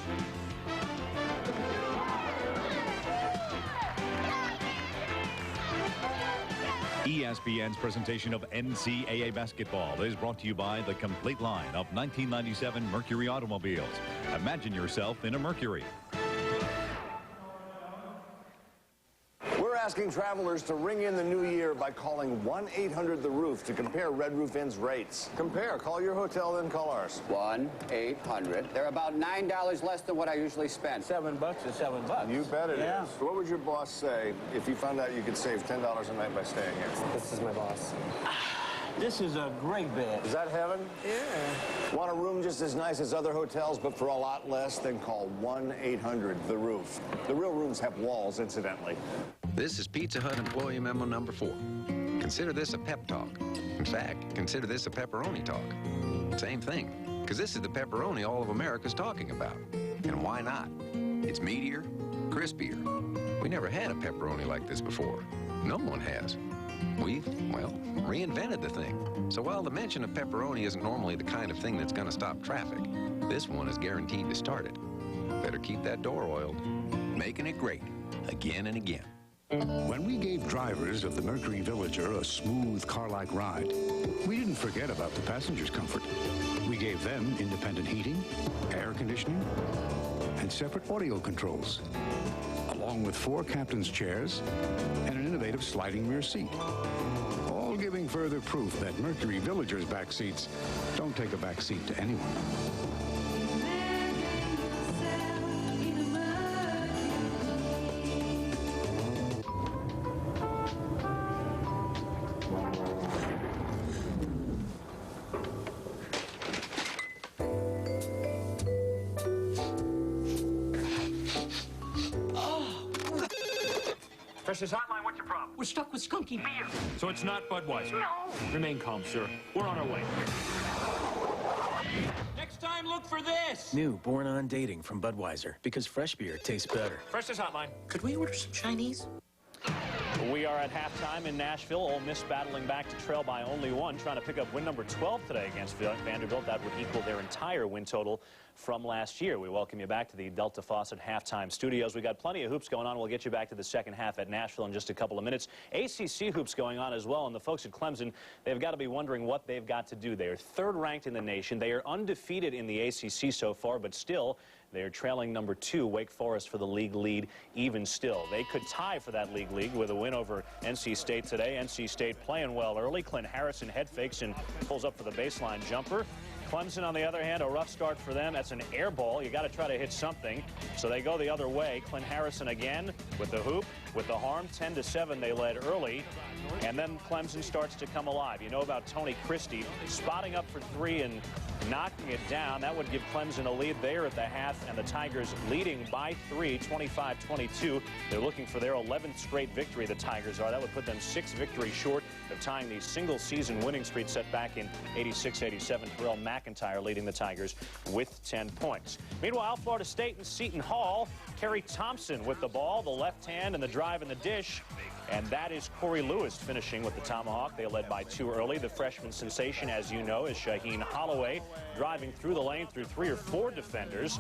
ESPN's presentation of NCAA basketball is brought to you by the complete line of 1997 Mercury automobiles. Imagine yourself in a Mercury. We're asking travelers to ring in the new year by calling 1-800-THE-ROOF to compare Red Roof Inn's rates. Compare. Call your hotel, then call ours. 1-800. They're about $9 less than what I usually spend. $7 is $7. You bet it is. What would your boss say if you found out you could save $10 a night by staying here? This is my boss. This is a great bed. Is that heaven? Yeah. Want a room just as nice as other hotels, but for a lot less? Then call 1-800-THE-ROOF. The real rooms have walls, incidentally. This is Pizza Hut employee memo number 4. Consider this a pep talk. In fact, consider this a pepperoni talk. Same thing, because this is the pepperoni all of America's talking about. And why not? It's meatier, crispier. We never had a pepperoni like this before. No one has. We've, well, reinvented the thing. So while the mention of pepperoni isn't normally the kind of thing that's going to stop traffic, this one is guaranteed to start it. Better keep that door oiled. Making it great, again and again. When we gave drivers of the Mercury Villager a smooth car-like ride, we didn't forget about the passengers' comfort. We gave them independent heating, air conditioning, and separate audio controls, along with 4 captain's chairs and an innovative sliding rear seat, all giving further proof that Mercury Villager's back seats don't take a back seat to anyone. Fresh's Hotline, what's your problem? We're stuck with skunky beer. So it's not Budweiser? No. Remain calm, sir. We're on our way. Next time, look for this. New Born on Dating from Budweiser, because fresh beer tastes better. Fresh's Hotline. Could we order some Chinese? We are at halftime in Nashville. Ole Miss battling back to trail by only 1, trying to pick up win number 12 today against Vanderbilt. That would equal their entire win total from last year. We welcome you back to the Delta Faucet halftime studios. We got plenty of hoops going on. We'll get you back to the second half at Nashville in just a couple of minutes. ACC hoops going on as well, and the folks at Clemson, they've got to be wondering what they've got to do. They are 3rd ranked in the nation. They are undefeated in the ACC so far, but still, they are trailing number 2, Wake Forest, for the league lead even still. They could tie for that league lead with a win over NC State today. NC State playing well early. Clint Harrison head fakes and pulls up for the baseline jumper. Clemson, on the other hand, a rough start for them. That's an air ball. You got to try to hit something. So they go the other way. Clint Harrison again with the hoop, with the harm. 10-7 they led early. And then Clemson starts to come alive. You know about Tony Christie spotting up for 3 and knocking it down. That would give Clemson a lead there at the half, and the Tigers leading by 3, 25-22. They're looking for their 11th straight victory, the Tigers are. That would put them 6 victories short of tying the single-season winning streak set back in 86-87. Terrell McIntyre leading the Tigers with 10 points. Meanwhile, Florida State and Seton Hall. Kerry Thompson with the ball, the left hand, and the drive and the dish. And that is Corey Lewis finishing with the tomahawk. They led by 2 early. The freshman sensation, as you know, is Shaheen Holloway driving through the lane through 3 or 4 defenders.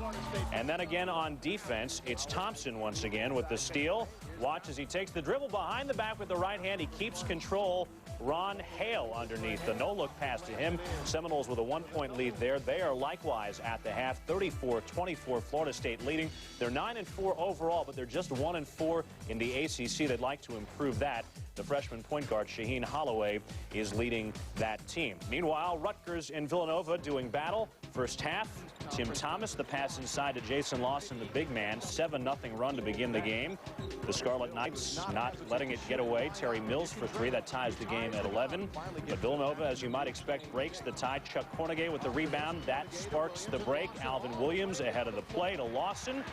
And then again on defense, it's Thompson once again with the steal. Watch as he takes the dribble behind the back with the right hand. He keeps control, Ron Hale underneath. The no-look pass to him. Seminoles with a 1-point lead there. They are likewise at the half. 34-24, Florida State leading. They're 9-4 overall, but they're just 1-4 in the ACC. They'd like to improve that. The freshman point guard, Shaheen Holloway, is leading that team. Meanwhile, Rutgers and Villanova doing battle. First half, Tim Thomas, the pass inside to Jason Lawson, the big man. 7-0 run to begin the game. The Scarlet Knights not letting it get away. Terry Mills for 3. That ties the game at 11. But Villanova, as you might expect, breaks the tie. Chuck Cornegay with the rebound. That sparks the break. Alvin Williams ahead of the play to Lawson.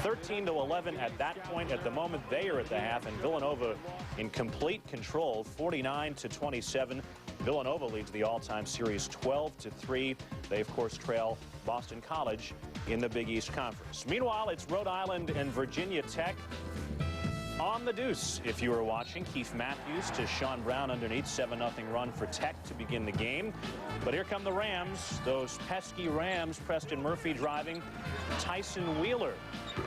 13-11 at that point. At the moment, they are at the half, and Villanova in complete control, 49-27. Villanova leads the all-time series 12-3. They, of course, trail Boston College in the Big East Conference. Meanwhile, it's Rhode Island and Virginia Tech on the deuce. If you were watching, Keith Matthews to Sean Brown underneath. 7-0 run for Tech to begin the game. But here come the Rams, those pesky Rams. Preston Murphy driving. Tyson Wheeler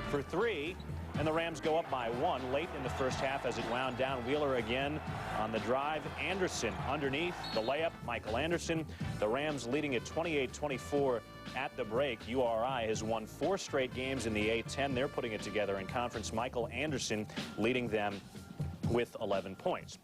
for 3. And the Rams go up by 1 late in the first half as it wound down. Wheeler again on the drive. Anderson underneath the layup. Michael Anderson. The Rams leading at 28-24 at the break. URI has won 4 straight games in the A-10. They're putting it together in conference. Michael Anderson leading them with 11 points.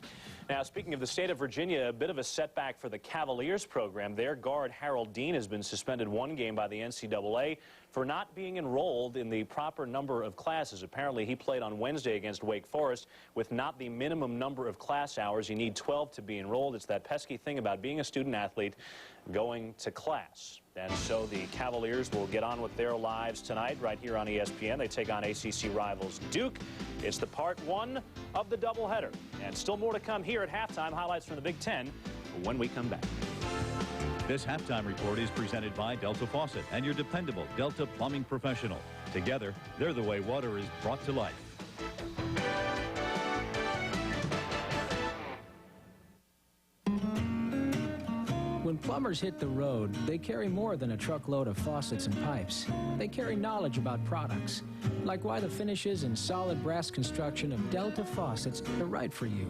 Now, speaking of the state of Virginia, a bit of a setback for the Cavaliers program. Their guard, Harold Dean, has been suspended 1 game by the NCAA for not being enrolled in the proper number of classes. Apparently, he played on Wednesday against Wake Forest with not the minimum number of class hours. You need 12 to be enrolled. It's that pesky thing about being a student athlete going to class. And so the Cavaliers will get on with their lives tonight right here on ESPN. They take on ACC rivals Duke. It's the part 1 of the doubleheader. And still more to come here at halftime. Highlights from the Big Ten when we come back. This halftime report is presented by Delta Faucet and your dependable Delta Plumbing Professional. Together, they're the way water is brought to life. When plumbers hit the road, they carry more than a truckload of faucets and pipes. They carry knowledge about products, like why the finishes and solid brass construction of Delta faucets are right for you.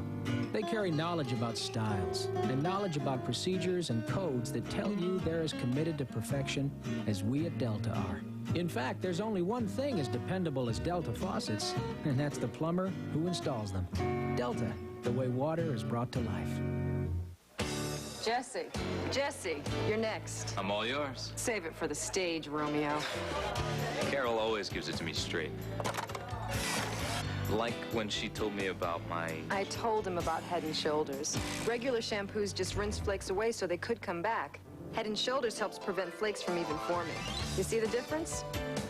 They carry knowledge about styles and knowledge about procedures and codes that tell you they're as committed to perfection as we at Delta are. In fact, there's only one thing as dependable as Delta faucets, and that's the plumber who installs them. Delta, the way water is brought to life. Jesse, you're next. I'm all yours. Save it for the stage, Romeo. Carol always gives it to me straight. Like when she told me about my... I told him about Head & Shoulders. Regular shampoos just rinse flakes away so they could come back. Head & Shoulders helps prevent flakes from even forming. You see the difference?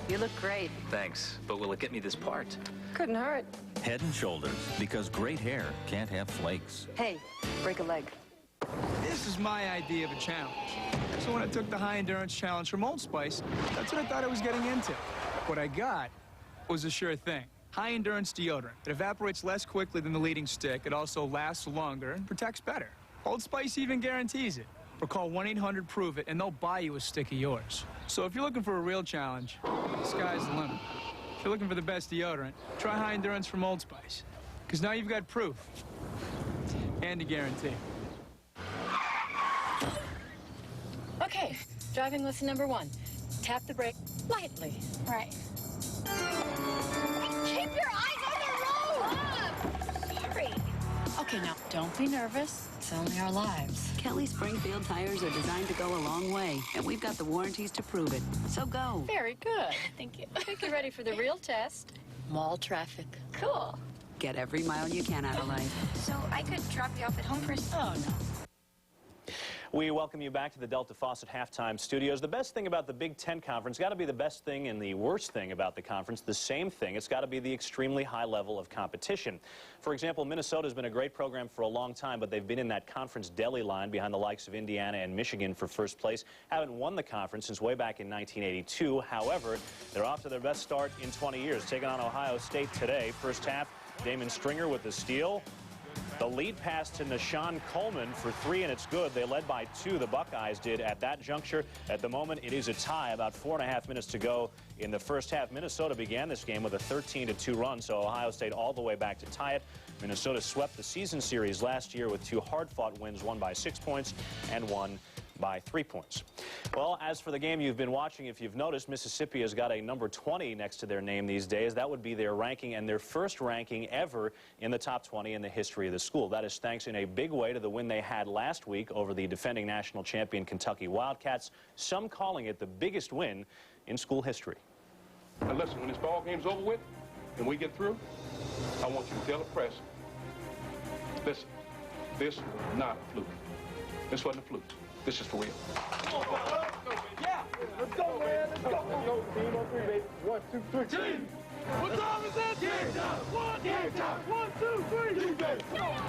You look great. Thanks, but will it get me this part? Couldn't hurt. Head & Shoulders, because great hair can't have flakes. Hey, break a leg. This is my idea of a challenge. So when I took the high endurance challenge from Old Spice, that's what I thought I was getting into. What I got was a sure thing. High endurance deodorant. It evaporates less quickly than the leading stick. It also lasts longer and protects better. Old Spice even guarantees it. Or call 1-800-PROVE-IT and they'll buy you a stick of yours. So if you're looking for a real challenge, the sky's the limit. If you're looking for the best deodorant, try high endurance from Old Spice. Because now you've got proof. And a guarantee. Okay, driving lesson number 1. Tap the brake lightly. Right. Keep your eyes on the road! Sorry. Okay, now, don't be nervous. It's only our lives. Kelly Springfield tires are designed to go a long way, and we've got the warranties to prove it. So go. Very good. Thank you. I think you're ready for the real test. Mall traffic. Cool. Get every mile you can out of life. So I could drop you off at home for... Oh, no. We welcome you back to the Delta Faucet Halftime Studios. The best thing about the Big Ten Conference got to be the best thing and the worst thing about the conference, the same thing. It's got to be the extremely high level of competition. For example, Minnesota's been a great program for a long time, but they've been in that conference deli line behind the likes of Indiana and Michigan for first place. Haven't won the conference since way back in 1982. However, they're off to their best start in 20 years, taking on Ohio State today. First half, Damon Stringer with the steal. The lead pass to Nashawn Coleman for 3, and it's good. They led by 2, the Buckeyes did at that juncture. At the moment, it is a tie, about 4.5 minutes to go in the first half. Minnesota began this game with a 13-2 run, so Ohio State all the way back to tie it. Minnesota swept the season series last year with 2 hard-fought wins, one by 6 points and one by 3 points. Well, as for the game you've been watching, if you've noticed, Mississippi has got a number 20 next to their name these days. That would be their ranking and their first ranking ever in the top 20 in the history of the school. That is thanks in a big way to the win they had last week over the defending national champion Kentucky Wildcats, some calling it the biggest win in school history. Now listen, when this ball game's over with and we get through, I want you to tell the press, listen, this was not a fluke. This wasn't a fluke. This is for real. Yeah! Let's go, man! Let's go! Let's go, team on 3, baby. 1, 2, 3. Team! What time is that? Game time! 1, 2, 3! Team, baby! Come on!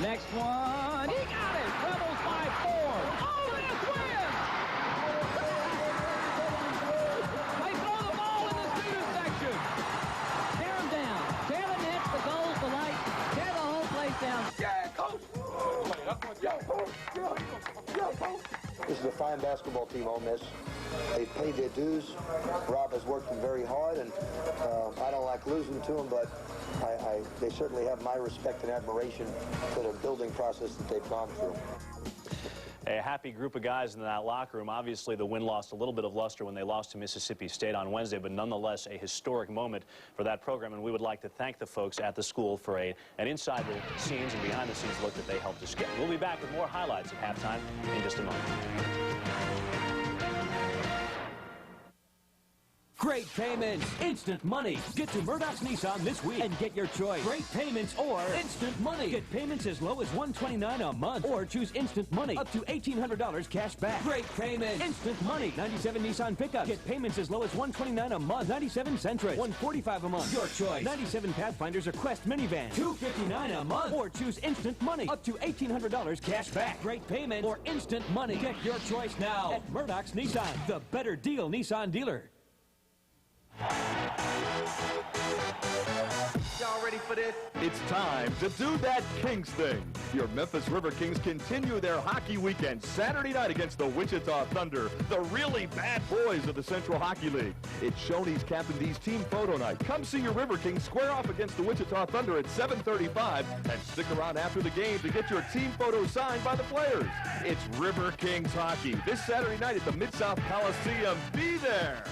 Next one, he got it! Rebels by 4. Ole Miss wins! They throw the ball in the student section. Tear them down. Tear the nets, the goals, the lights. Tear the whole place down. Yeah, coach! This is a fine basketball team, Ole Miss. They've paid their dues. Rob has worked them very hard, and I don't like losing to them, but they certainly have my respect and admiration for the building process that they've gone through. A happy group of guys in that locker room. Obviously, the win lost a little bit of luster when they lost to Mississippi State on Wednesday, but nonetheless a historic moment for that program, and we would like to thank the folks at the school for an inside-the-scenes and behind-the-scenes look that they helped us get. We'll be back with more highlights at halftime in just a moment. Great payments, instant money. Get to Murdoch's Nissan this week and get your choice. Great payments or instant money. Get payments as low as $129 a month or choose instant money up to $1,800 cash back. Great payments, instant money. 97 Nissan pickups. Get payments as low as $129 a month. 97 Sentras, $145 a month. Your choice. 97 Pathfinders or Quest minivan, $259 a month or choose instant money up to $1,800 cash back. Great payment or instant money. Get your choice now at Murdoch's Nissan, the better deal Nissan dealer. Y'all ready for this? It's time to do that Kings thing. Your Memphis River Kings continue their hockey weekend Saturday night against the Wichita Thunder, the really bad boys of the Central Hockey League. It's Shoney's Captain D's team photo night. Come see your River Kings square off against the Wichita Thunder at 7:35 and stick around after the game to get your team photo signed by the players. It's River Kings hockey this Saturday night at the Mid-South Coliseum. Be there.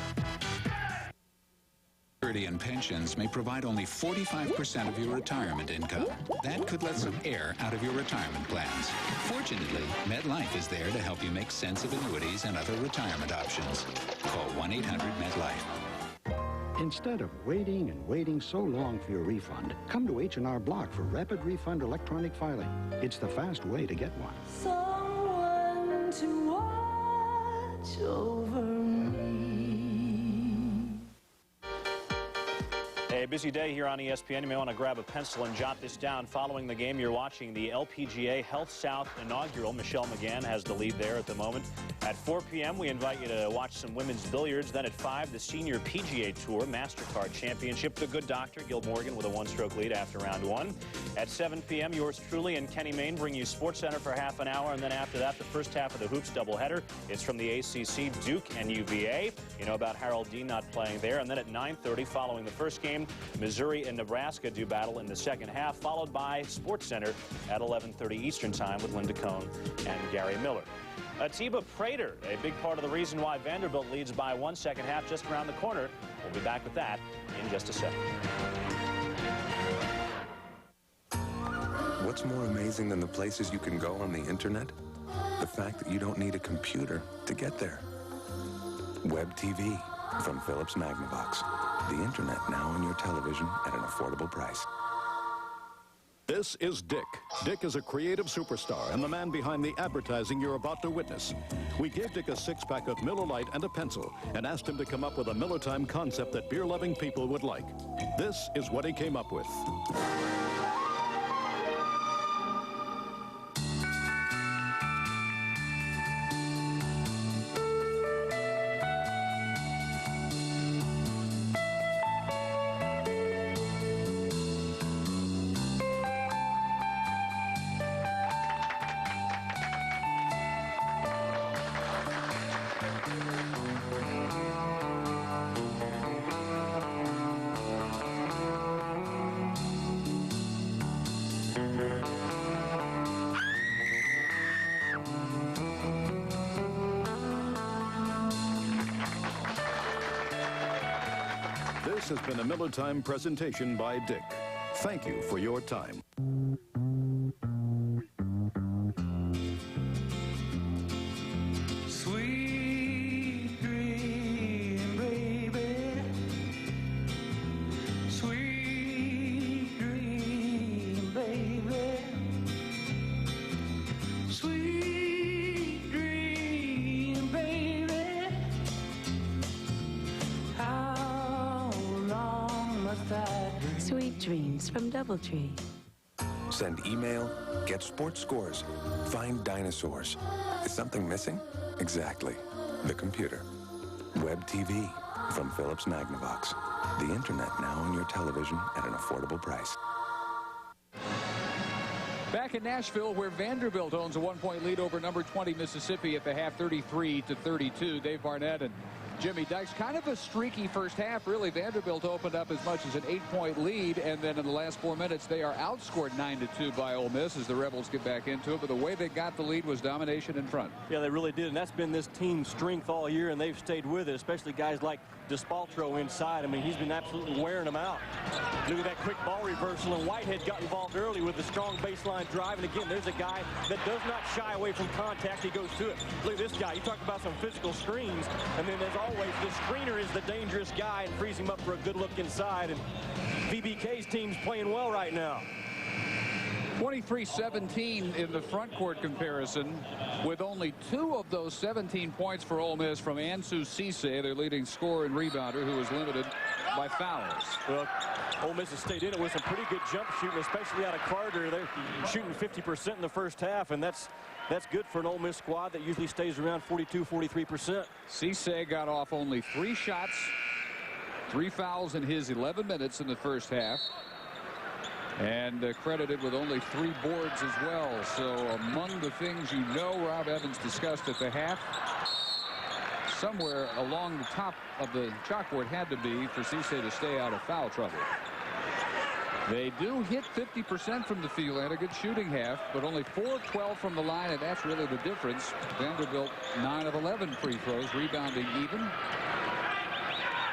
Security and pensions may provide only 45% of your retirement income. That could let some air out of your retirement plans. Fortunately, MetLife is there to help you make sense of annuities and other retirement options. Call 1-800-MET-LIFE. Instead of waiting and waiting so long for your refund, come to H&R Block for Rapid Refund electronic filing. It's the fast way to get one. Someone to watch over me. A busy day here on ESPN. You may want to grab a pencil and jot this down. Following the game, you're watching the LPGA Health South inaugural. Michelle McGann has the lead there at the moment. At 4 p.m., we invite you to watch some women's billiards. Then at 5, the Senior PGA Tour MasterCard Championship. The Good Doctor, Gil Morgan, with a one-stroke lead after round 1. At 7 p.m., yours truly and Kenny Mayne bring you SportsCenter for half an hour. And then after that, the first half of the Hoops doubleheader. It's from the ACC, Duke and UVA. You know about Harold Dean not playing there. And then at 9:30, following the first game, Missouri and Nebraska do battle in the second half, followed by SportsCenter at 11:30 Eastern Time with Linda Cohn and Gary Miller. Atiba Prater, a big part of the reason why Vanderbilt leads by 1 second half just around the corner. We'll be back with that in just a second. What's more amazing than the places you can go on the internet? The fact that you don't need a computer to get there. Web TV from Philips Magnavox. The internet now on your television at an affordable price. This is Dick. Dick is a creative superstar and the man behind the advertising you're about to witness. We gave Dick a six-pack of Miller Lite and a pencil and asked him to come up with a Miller Time concept that beer-loving people would like. This is what he came up with. This has been a Miller Time presentation by Dick. Thank you for your time. Sweet dream, baby. Sweet dream, baby. Sweet dream, baby. How long must I dream? Sweet dreams from Doubletree. Send email, get sports scores, find dinosaurs. Is something missing? Exactly. The computer. Web TV from Philips Magnavox. The internet now on your television at an affordable price. Back in Nashville, where Vanderbilt owns a 1-point lead over number 20 Mississippi at the half, 33-32. Dave Barnett and Jimmy Dykes. Kind of a streaky first half, really. Vanderbilt opened up as much as an 8-point lead, and then in the last 4 minutes, they are outscored 9-2 by Ole Miss as the Rebels get back into it. But the way they got the lead was domination in front. Yeah, they really did, and that's been this team's strength all year, and they've stayed with it, especially guys like DeSpaltro inside. I mean, he's been absolutely wearing them out. Look at that quick ball reversal, and Whitehead got involved early with the strong baseline drive. And again, there's a guy that does not shy away from contact. He goes to it. Look at this guy. You talk about some physical screens, and then as always, the screener is the dangerous guy and frees him up for a good look inside. And VBK's team's playing well right now. 23-17 in the front court comparison, with only 2 of those 17 points for Ole Miss from Ansu Cisse, their leading scorer and rebounder, who was limited by fouls. Well, Ole Miss has stayed in it with some pretty good jump shooting, especially out of Carter. They're shooting 50% in the first half, and that's good for an Ole Miss squad that usually stays around 42-43%. Cisse got off only 3 shots, 3 fouls in his 11 minutes in the first half. And credited with only 3 boards as well. So among the things Rob Evans discussed at the half, somewhere along the top of the chalkboard had to be for Cisse to stay out of foul trouble. They do hit 50% from the field and a good shooting half, but only 4-12 from the line, and that's really the difference. Vanderbilt 9 of 11 free throws, rebounding even.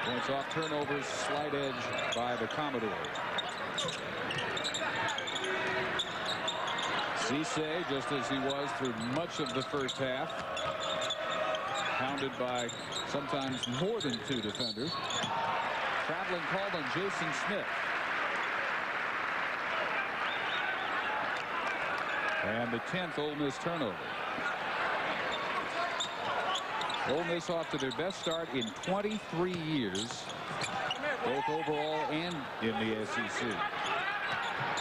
Points off turnovers, slight edge by the Commodores. Cisse, just as he was through much of the first half, pounded by sometimes more than 2 defenders. Traveling called on Jason Smith. And the 10th Ole Miss turnover. Ole Miss off to their best start in 23 years, both overall and in the SEC.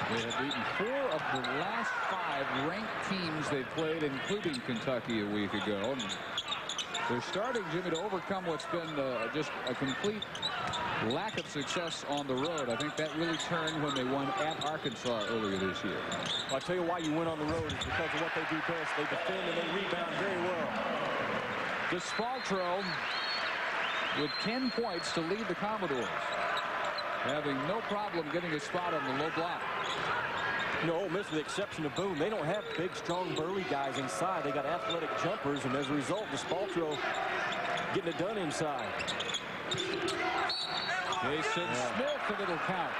They have beaten 4 of the last 5 ranked teams they've played, including Kentucky a week ago. And they're starting, Jimmy, to overcome what's been just a complete lack of success on the road. I think that really turned when they won at Arkansas earlier this year. Well, I'll tell you why you win on the road is because of what they do best. They defend and they rebound very well. DeSpaltro with 10 points to lead the Commodores, having no problem getting a spot on the low block. You know, Ole Miss, with the exception of Boone, they don't have big, strong, burly guys inside. They got athletic jumpers, and as a result, DeSpaltro getting it done inside. Jason Smith, a little count.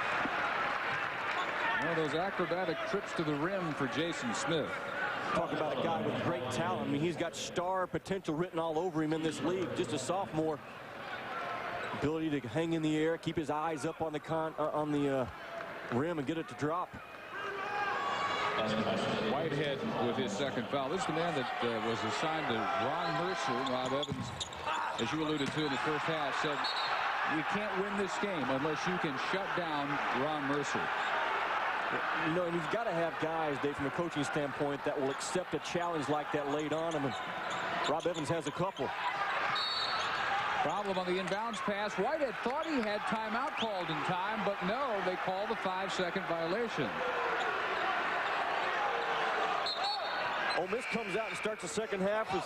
One of those acrobatic trips to the rim for Jason Smith. Talk about a guy with great talent. I mean, he's got star potential written all over him in this league. Just a sophomore. Ability to hang in the air, keep his eyes up on the rim and get it to drop. Whitehead with his second foul. This is the man that was assigned to Ron Mercer. Rob Evans, as you alluded to in the first half, said you can't win this game unless you can shut down Ron Mercer. You know, and you've got to have guys, Dave, from a coaching standpoint, that will accept a challenge like that laid on them. And Rob Evans has a couple. Problem on the inbounds pass. Whitehead thought he had timeout called in time, but no, they call the 5-second violation. Ole Miss comes out and starts the second half with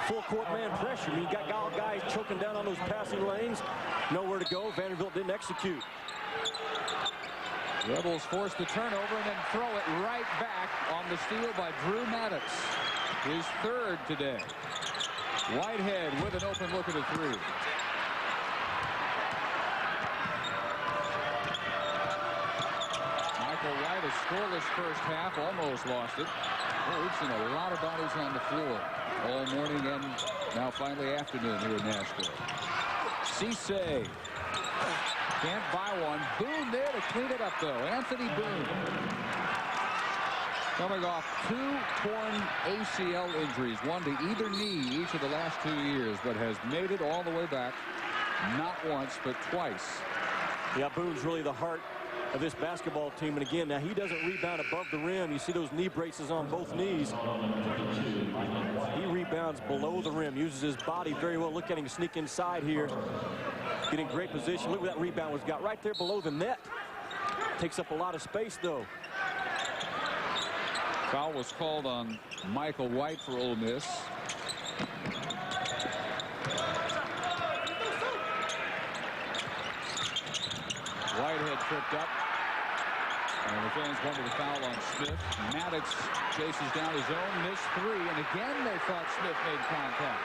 full court man pressure. I mean, you got guys choking down on those passing lanes. Nowhere to go. Vanderbilt didn't execute. Rebels force the turnover and then throw it right back on the steal by Drew Maddox. His third today. Whitehead with an open look at a three. Michael White, a scoreless first half, almost lost it. Well, we've seen a lot of bodies on the floor all morning and now finally afternoon here in Nashville. Cisse can't buy one. Boone there to clean it up, though. Anthony Boone. Coming off 2 torn ACL injuries, one to either knee each of the last 2 years, but has made it all the way back, not once, but twice. Yeah, Boone's really the heart of this basketball team. And again, now he doesn't rebound above the rim. You see those knee braces on both knees. He rebounds below the rim, uses his body very well. Look at him sneak inside here. Getting great position. Look where that rebound was got, right there below the net. Takes up a lot of space, though. Foul was called on Michael White for Ole Miss. Whitehead tripped up. And the fans wanted a foul on Smith. Maddox chases down his own missed three. And again, they thought Smith made contact.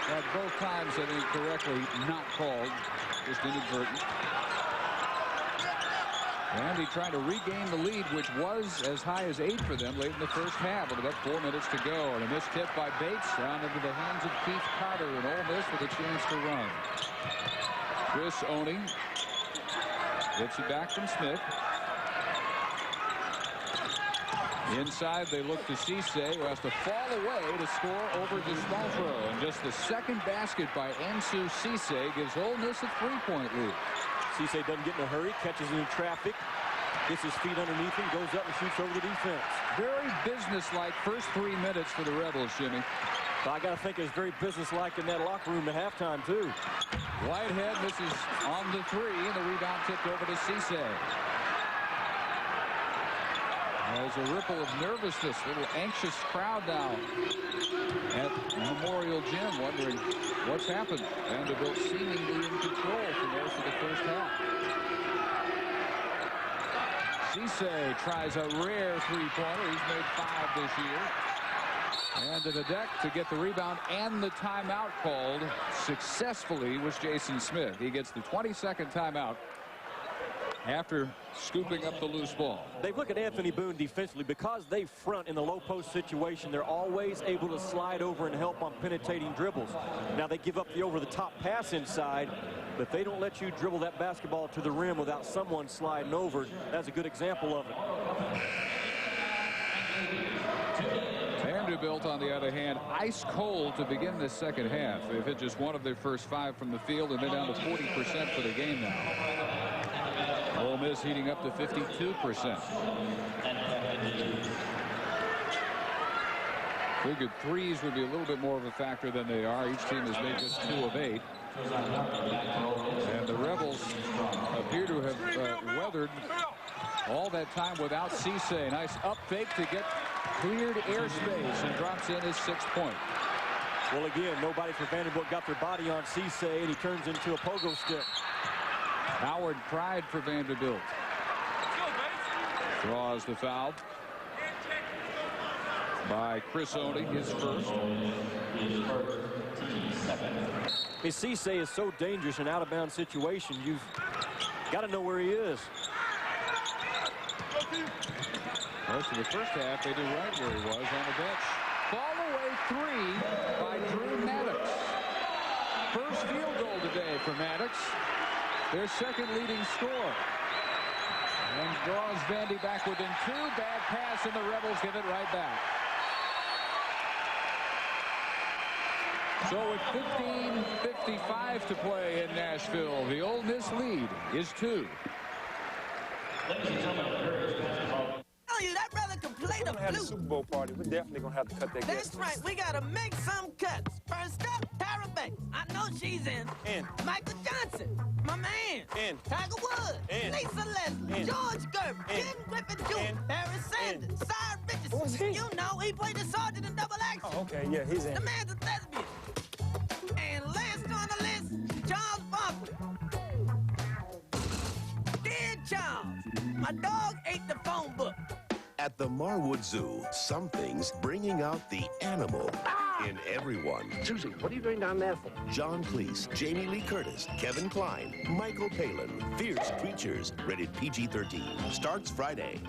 But both times, I think, correctly not called. Just inadvertent. Vandy trying to regain the lead, which was as high as 8 for them late in the first half with about 4 minutes to go. And a missed tip by Bates down into the hands of Keith Carter, and Ole Miss with a chance to run. Chris Oning gets it back from Smith. Inside, they look to Cisse, who has to fall away to score over Desmaltro. And just the second basket by Ansu Cisse gives Ole Miss a 3-point lead. Cisse doesn't get in a hurry, catches in traffic, gets his feet underneath him, goes up and shoots over the defense. Very businesslike first 3 minutes for the Rebels, Jimmy. Well, I got to think it's very businesslike in that locker room at halftime, too. Whitehead misses on the three, and the rebound tipped over to Cisse. There's a ripple of nervousness, a little anxious crowd now at Memorial Gym, wondering what's happened. Vanderbilt seemingly in control for most of the first half. Cisse tries a rare three-pointer. He's made 5 this year. And to the deck to get the rebound and the timeout called successfully was Jason Smith. He gets the 22nd timeout after scooping up the loose ball. They look at Anthony Boone defensively. Because they front in the low post situation, they're always able to slide over and help on penetrating dribbles. Now they give up the over-the-top pass inside, but they don't let you dribble that basketball to the rim without someone sliding over. That's a good example of it. Vanderbilt, on the other hand, ice cold to begin this second half. They've hit just 1 of their first 5 from the field, and they're down to 40% for the game now. Ole Miss heating up to 52%. Figured threes would be a little bit more of a factor than they are. Each team has made just 2 of 8. And the Rebels appear to have weathered all that time without Cisse. Nice up fake to get cleared airspace and drops in his 6th point. Well, again, nobody for Vanderbilt got their body on Cisse, and he turns into a pogo stick. Howard Pride for Vanderbilt. Draws the foul by Chris Oning, his first. Cisse is so dangerous in out-of-bounds situation. You've got to know where he is. Most of the first half, they did right where he was on the bench. Fall away 3 by Drew Maddox. first field goal today for Maddox, their second leading scorer. And draws Vandy back within 2. Bad pass, and the Rebels give it right back. So with 15:55 to play in Nashville, the Ole Miss lead is 2. That brother can play the flute. Super Bowl party. We're definitely gonna have to cut that. That's right. We gotta make some cuts. First up, Tara Banks. I know she's in. And Michael Johnson, my man. And Tiger Woods. And Lisa Leslie. And George Gervin. Ken Griffin Jr. Harry Sanders. Cyrus Richardson. Who's he? You know, he played the sergeant in Double Action. Oh, okay, yeah, he's in. The man's a thespian. And last on the list, Charles Barkley. Dear Charles, my dog ate the phone book. At the Marwood Zoo, something's bringing out the animal in everyone. Susie, what are you doing down there for? John Cleese, Jamie Lee Curtis, Kevin Kline, Michael Palin, Fierce Creatures, rated PG-13. Starts Friday.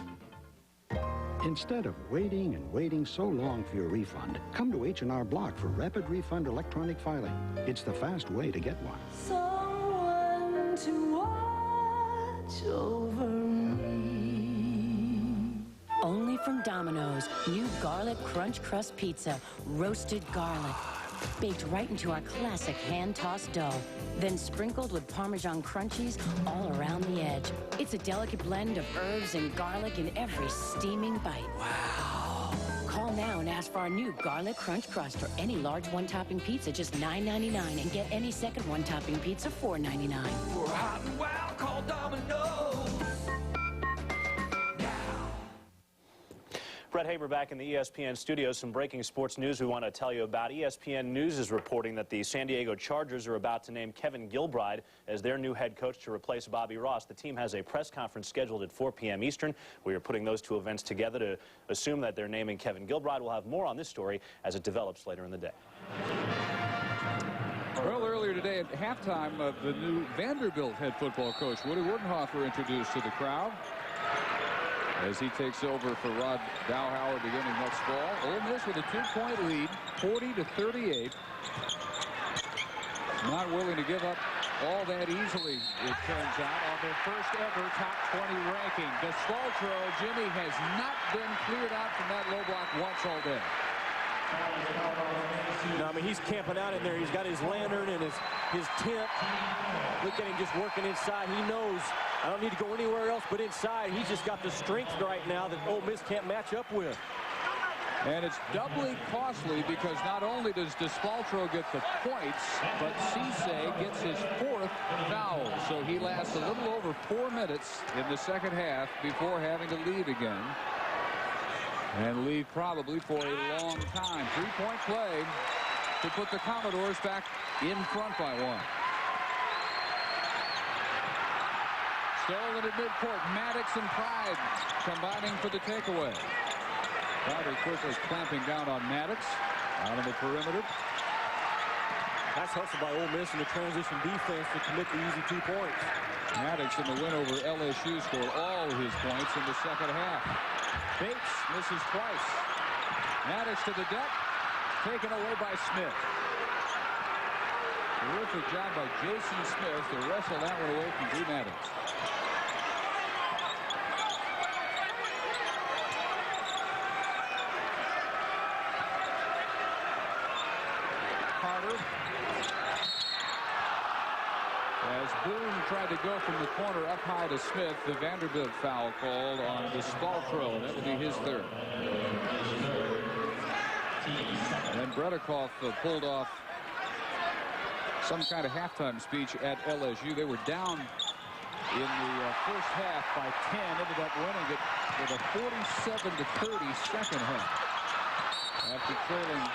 Instead of waiting and waiting so long for your refund, come to H&R Block for Rapid Refund electronic filing. It's the fast way to get one. Someone to watch over me. Only from Domino's, new garlic crunch crust pizza, roasted garlic. Baked right into our classic hand-tossed dough, then sprinkled with Parmesan crunchies all around the edge. It's a delicate blend of herbs and garlic in every steaming bite. Wow. Call now and ask for our new garlic crunch crust or any large one-topping pizza, just $9.99, and get any second one-topping pizza $4.99. For hot and wild, call Domino's. Brett Haber back in the ESPN studios. Some breaking sports news we want to tell you about. ESPN News is reporting that the San Diego Chargers are about to name Kevin Gilbride as their new head coach to replace Bobby Ross. The team has a press conference scheduled at 4 p.m. Eastern. We are putting those two events together to assume that they're naming Kevin Gilbride. We'll have more on this story as it develops later in the day. Well, earlier today at halftime, the new Vanderbilt head football coach, Woody Woodenhofer, introduced to the crowd as he takes over for Rod Dowhauer beginning next fall. Ole Miss with a 2-point lead, 40-38. Not willing to give up all that easily, it turns out, on their first ever top 20 ranking. Despaltro, Jimmy, has not been cleared out from that low block once all day. No, I mean, he's camping out in there. He's got his lantern and his tent. Look at him just working inside. He knows I don't need to go anywhere else but inside. He's just got the strength right now that Ole Miss can't match up with. And it's doubly costly because not only does Despaltro get the points, but Cisse gets his 4th foul. So he lasts a little over 4 minutes in the second half before having to leave again. And leave probably for a long time. 3-point play to put the Commodores back in front by 1. Stolen at midcourt. Maddox and Pride combining for the takeaway. Crowder quickly clamping down on Maddox out on the perimeter. Nice hustle by Ole Miss in the transition defense to commit the easy 2 points. Maddox in the win over LSU scored all his points in the second half. Bates misses twice. Maddox to the deck, taken away by Smith. Terrific job by Jason Smith to wrestle that one away from Drew Maddox. Carter. As Boone tried to go from the corner up high to Smith, the Vanderbilt foul called on Despaltro. That will be his 3rd. And Bredikoff pulled off some kind of halftime speech at LSU. They were down in the first half by 10, ended up winning it with a 47-30 second half after trailing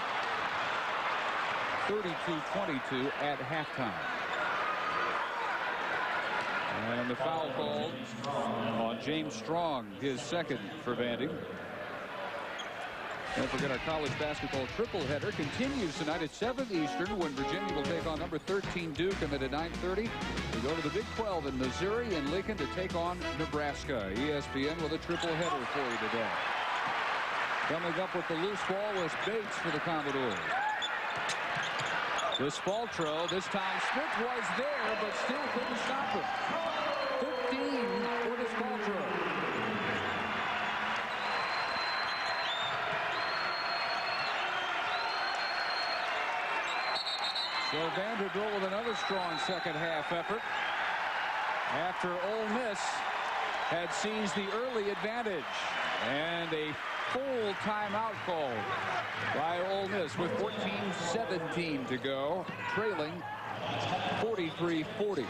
32-22 at halftime. And the foul called on James Strong, his 2nd for Vandy. Don't forget our college basketball triple header continues tonight at 7 Eastern when Virginia will take on number 13 Duke, and then at 9:30 we go to the Big 12 in Missouri and Lincoln to take on Nebraska. ESPN with a triple header for you today. Coming up with the loose ball was Bates for the Commodores. Spaltro, this time Smith was there, but still couldn't stop him. 15 for Spaltro. So Vanderbilt with another strong second half effort after Ole Miss had seized the early advantage, and a full timeout call by Ole Miss with 14:17 to go, trailing 43-40.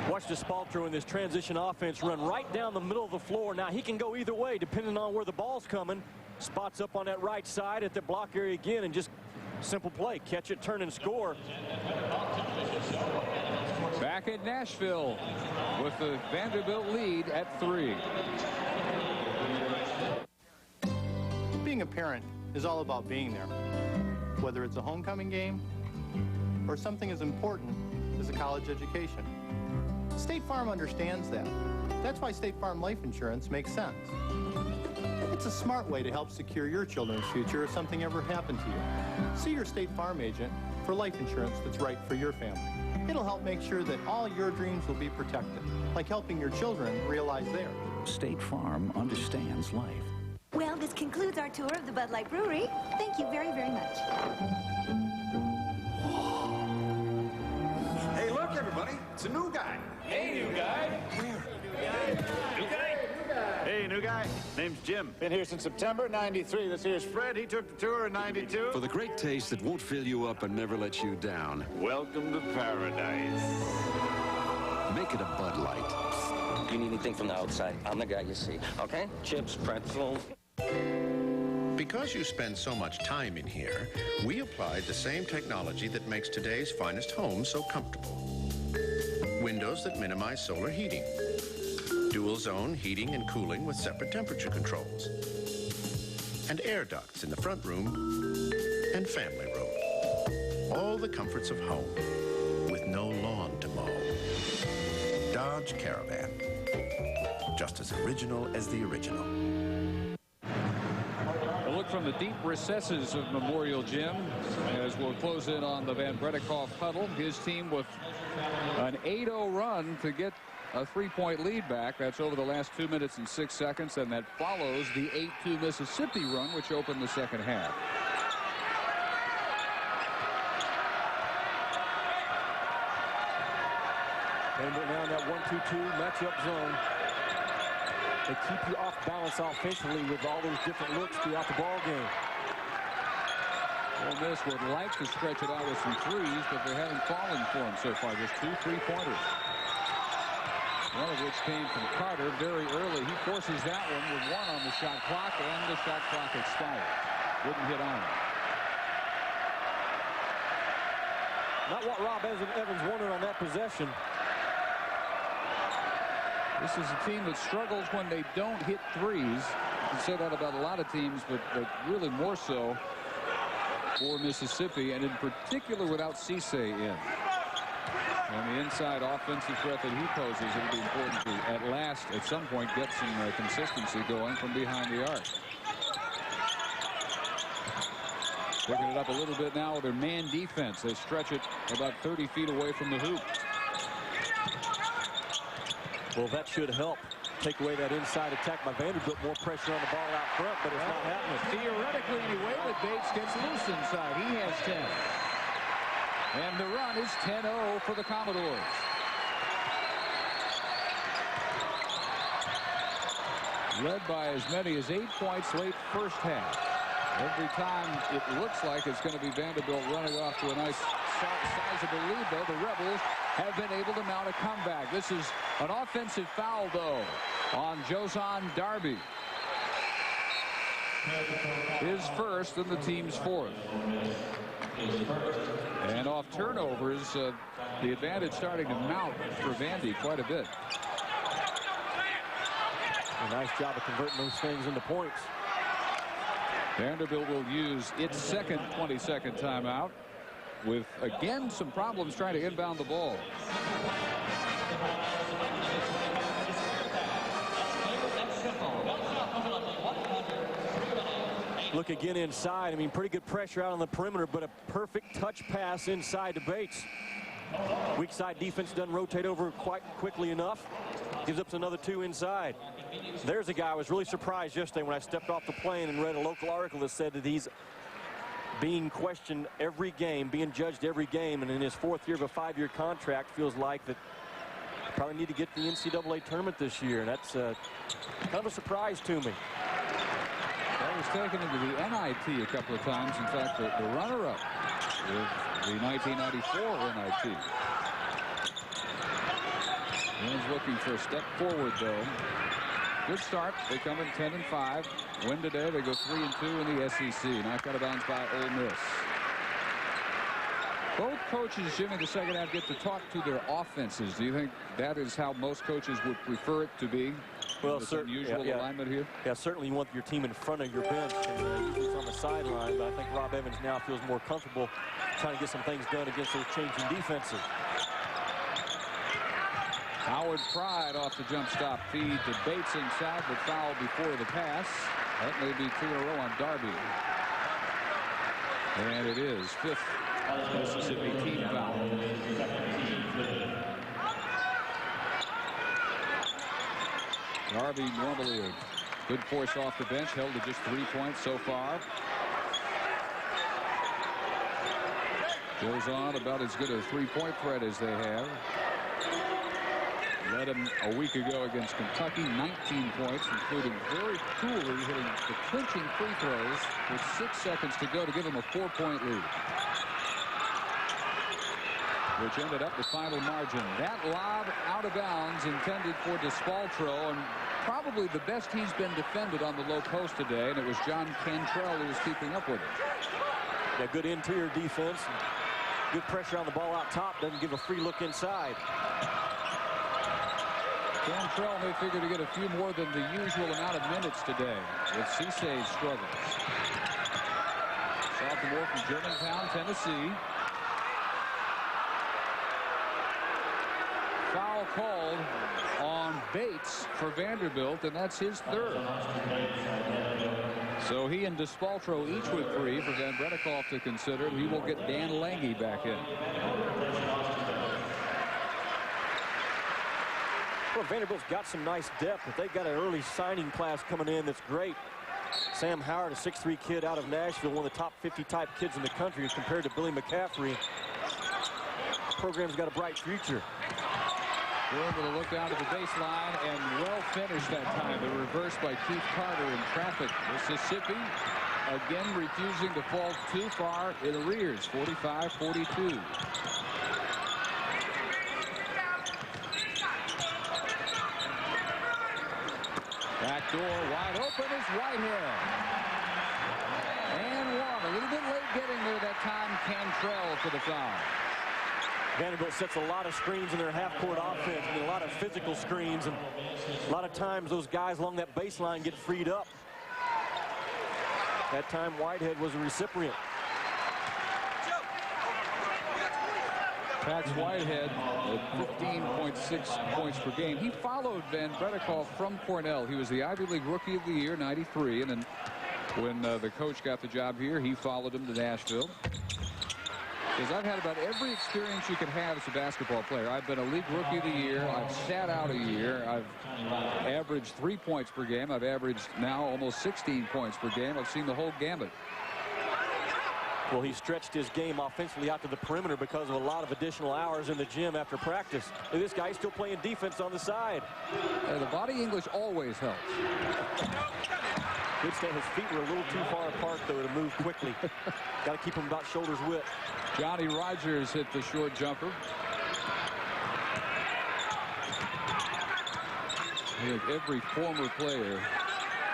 Watch Spaltro in this transition offense run right down the middle of the floor. Now he can go either way depending on where the ball's coming. Spots up on that right side at the block area again, and just simple play. Catch it, turn, and score. Back at Nashville with the Vanderbilt lead at 3. Being a parent is all about being there, whether it's a homecoming game or something as important as a college education. State Farm understands that. That's why State Farm Life Insurance makes sense. It's a smart way to help secure your children's future if something ever happened to you. See your State Farm agent for life insurance that's right for your family. It'll help make sure that all your dreams will be protected, like helping your children realize theirs. State Farm understands life. Well, this concludes our tour of the Bud Light Brewery. Thank you very, very much. Hey, look, everybody. It's a new guy. Hey, new guy. Where? New guy. Hey, new guy. Name's Jim. Been here since September '93. This here's Fred. He took the tour in '92. For the great taste that won't fill you up and never let you down. Welcome to paradise. Make it a Bud Light. You need anything from the outside, I'm the guy you see. Okay? Chips, pretzels. Because you spend so much time in here, we applied the same technology that makes today's finest homes so comfortable. Windows that minimize solar heating. Dual zone heating and cooling with separate temperature controls. And air ducts in the front room and family room. All the comforts of home with no lawn to mow. Dodge Caravan. Just as original as the original. A look from the deep recesses of Memorial Gym as we'll close in on the Van Bredikoff huddle. His team with an 8-0 run to get a 3-point lead back. That's over the last 2 minutes and 6 seconds, and that follows the 8-2 Mississippi run, which opened the second half. And now in that 1-2-2 matchup zone. They keep you off balance offensively with all those different looks throughout the ball game. Ole Miss would like to stretch it out with some threes, but they haven't fallen for them so far. Just 2 3-pointers. One of which came from Carter very early. He forces that one with 1 on the shot clock, and the shot clock expired. Wouldn't hit on it. Not what Rob Evans wanted on that possession. This is a team that struggles when they don't hit threes. You can say that about a lot of teams, but really more so for Mississippi, and in particular without Cisse in. And the inside offensive threat that he poses, it'll be important to, at last, at some point, get some consistency going from behind the arc. Picking it up a little bit now with their man defense. They stretch it about 30 feet away from the hoop. Well, that should help take away that inside attack by Vanderbilt. More pressure on the ball out front, but it's not happening. Theoretically, anyway, but Bates gets loose inside. He has 10. And the run is 10-0 for the Commodores. Led by as many as 8 points late first half. Every time it looks like it's going to be Vanderbilt running off to a nice sizable lead, though, the Rebels have been able to mount a comeback. This is an offensive foul, though, on Josan Darby. His first and the team's 4th. And off turnovers, the advantage starting to mount for Vandy quite a bit. A nice job of converting those things into points. Vanderbilt will use its second 20-second timeout with, again, some problems trying to inbound the ball. Look again inside. I mean, pretty good pressure out on the perimeter, but a perfect touch pass inside to Bates. Weak side defense doesn't rotate over quite quickly enough. Gives up another 2 inside. There's a guy I was really surprised yesterday when I stepped off the plane and read a local article that said that he's being questioned every game, being judged every game, and in his 4th year of a 5-year contract, feels like that probably need to get the NCAA tournament this year, and that's kind of a surprise to me. That was taken into the NIT a couple of times. In fact, the runner-up with the 1994 NIT. He's looking for a step forward, though. Good start. They come in 10-5. Win today. They go 3-2 in the SEC. Knocked out of bounds by Ole Miss. Both coaches, Jimmy, the second half get to talk to their offenses. Do you think that is how most coaches would prefer it to be? Well, this unusual alignment here? Yeah, certainly you want your team in front of your bench, and usually it's on the sideline, but I think Rob Evans now feels more comfortable trying to get some things done against those changing defenses. Howard Pride off the jump stop feed to Bates inside, but foul before the pass. That may be 2 in a row on Darby. And it is 5th Mississippi team foul. Darby, normally a good force off the bench, held to just 3 points so far. Goes on about as good a 3-point threat as they have. Led him a week ago against Kentucky, 19 points, including very coolly hitting the clinching free throws with 6 seconds to go to give him a 4-point lead, which ended up the final margin. That lob out of bounds intended for DeSpaltro, and probably the best he's been defended on the low post today, and it was John Cantrell who was keeping up with it. Yeah, good interior defense. Good pressure on the ball out top. Doesn't give a free look inside. Cantrell may figure to get a few more than the usual amount of minutes today with Cissé's struggles. Sophomore from Germantown, Tennessee. Foul called on Bates for Vanderbilt, and that's his 3rd. So he and DeSpaltro each with 3 for Van Bredikoff to consider. He will get Dan Lange back in. Well, Vanderbilt's got some nice depth, but they've got an early signing class coming in that's great. Sam Howard, a 6'3" kid out of Nashville, one of the top 50 type kids in the country as compared to Billy McCaffrey. The program's got a bright future. We're able to look down to the baseline and well finished that time. The reverse by Keith Carter in traffic. Mississippi again refusing to fall too far in arrears, 45-42. Back door wide open is Whitehead. And one. A little bit late getting there that time. Cantrell for the foul. Vanderbilt sets a lot of screens in their half-court offense. I mean, a lot of physical screens, and a lot of times those guys along that baseline get freed up. That time Whitehead was a recipient. Pax Whitehead at 15.6 points per game. He followed Van Bredikoff from Cornell. He was the Ivy League Rookie of the Year, 93. And then when the coach got the job here, he followed him to Nashville. Because I've had about every experience you could have as a basketball player. I've been a league Rookie of the Year. I've sat out a year. I've averaged 3 points per game. I've averaged now almost 16 points per game. I've seen the whole gamut. Well, he stretched his game offensively out to the perimeter because of a lot of additional hours in the gym after practice. Look at this guy, he's still playing defense on the side. The body English always helps. Good stand. His feet were a little too far apart, though, to move quickly. Got to keep him about shoulders width. Johnny Rogers hit the short jumper. I think every former player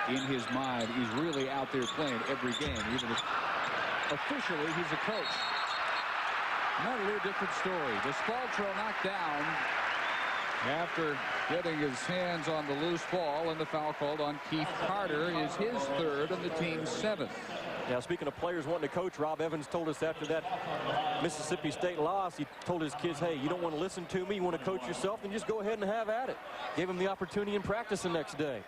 in his mind, he's really out there playing every game, even if officially he's a coach. Not a little different story. DeSpaltro knocked down after getting his hands on the loose ball, and the foul called on Keith Carter is his 3rd and the team's 7th. Now, speaking of players wanting to coach, Rob Evans told us after that Mississippi State loss, he told his kids, hey, you don't want to listen to me, you want to coach yourself, then just go ahead and have at it. Gave him the opportunity in practice the next day.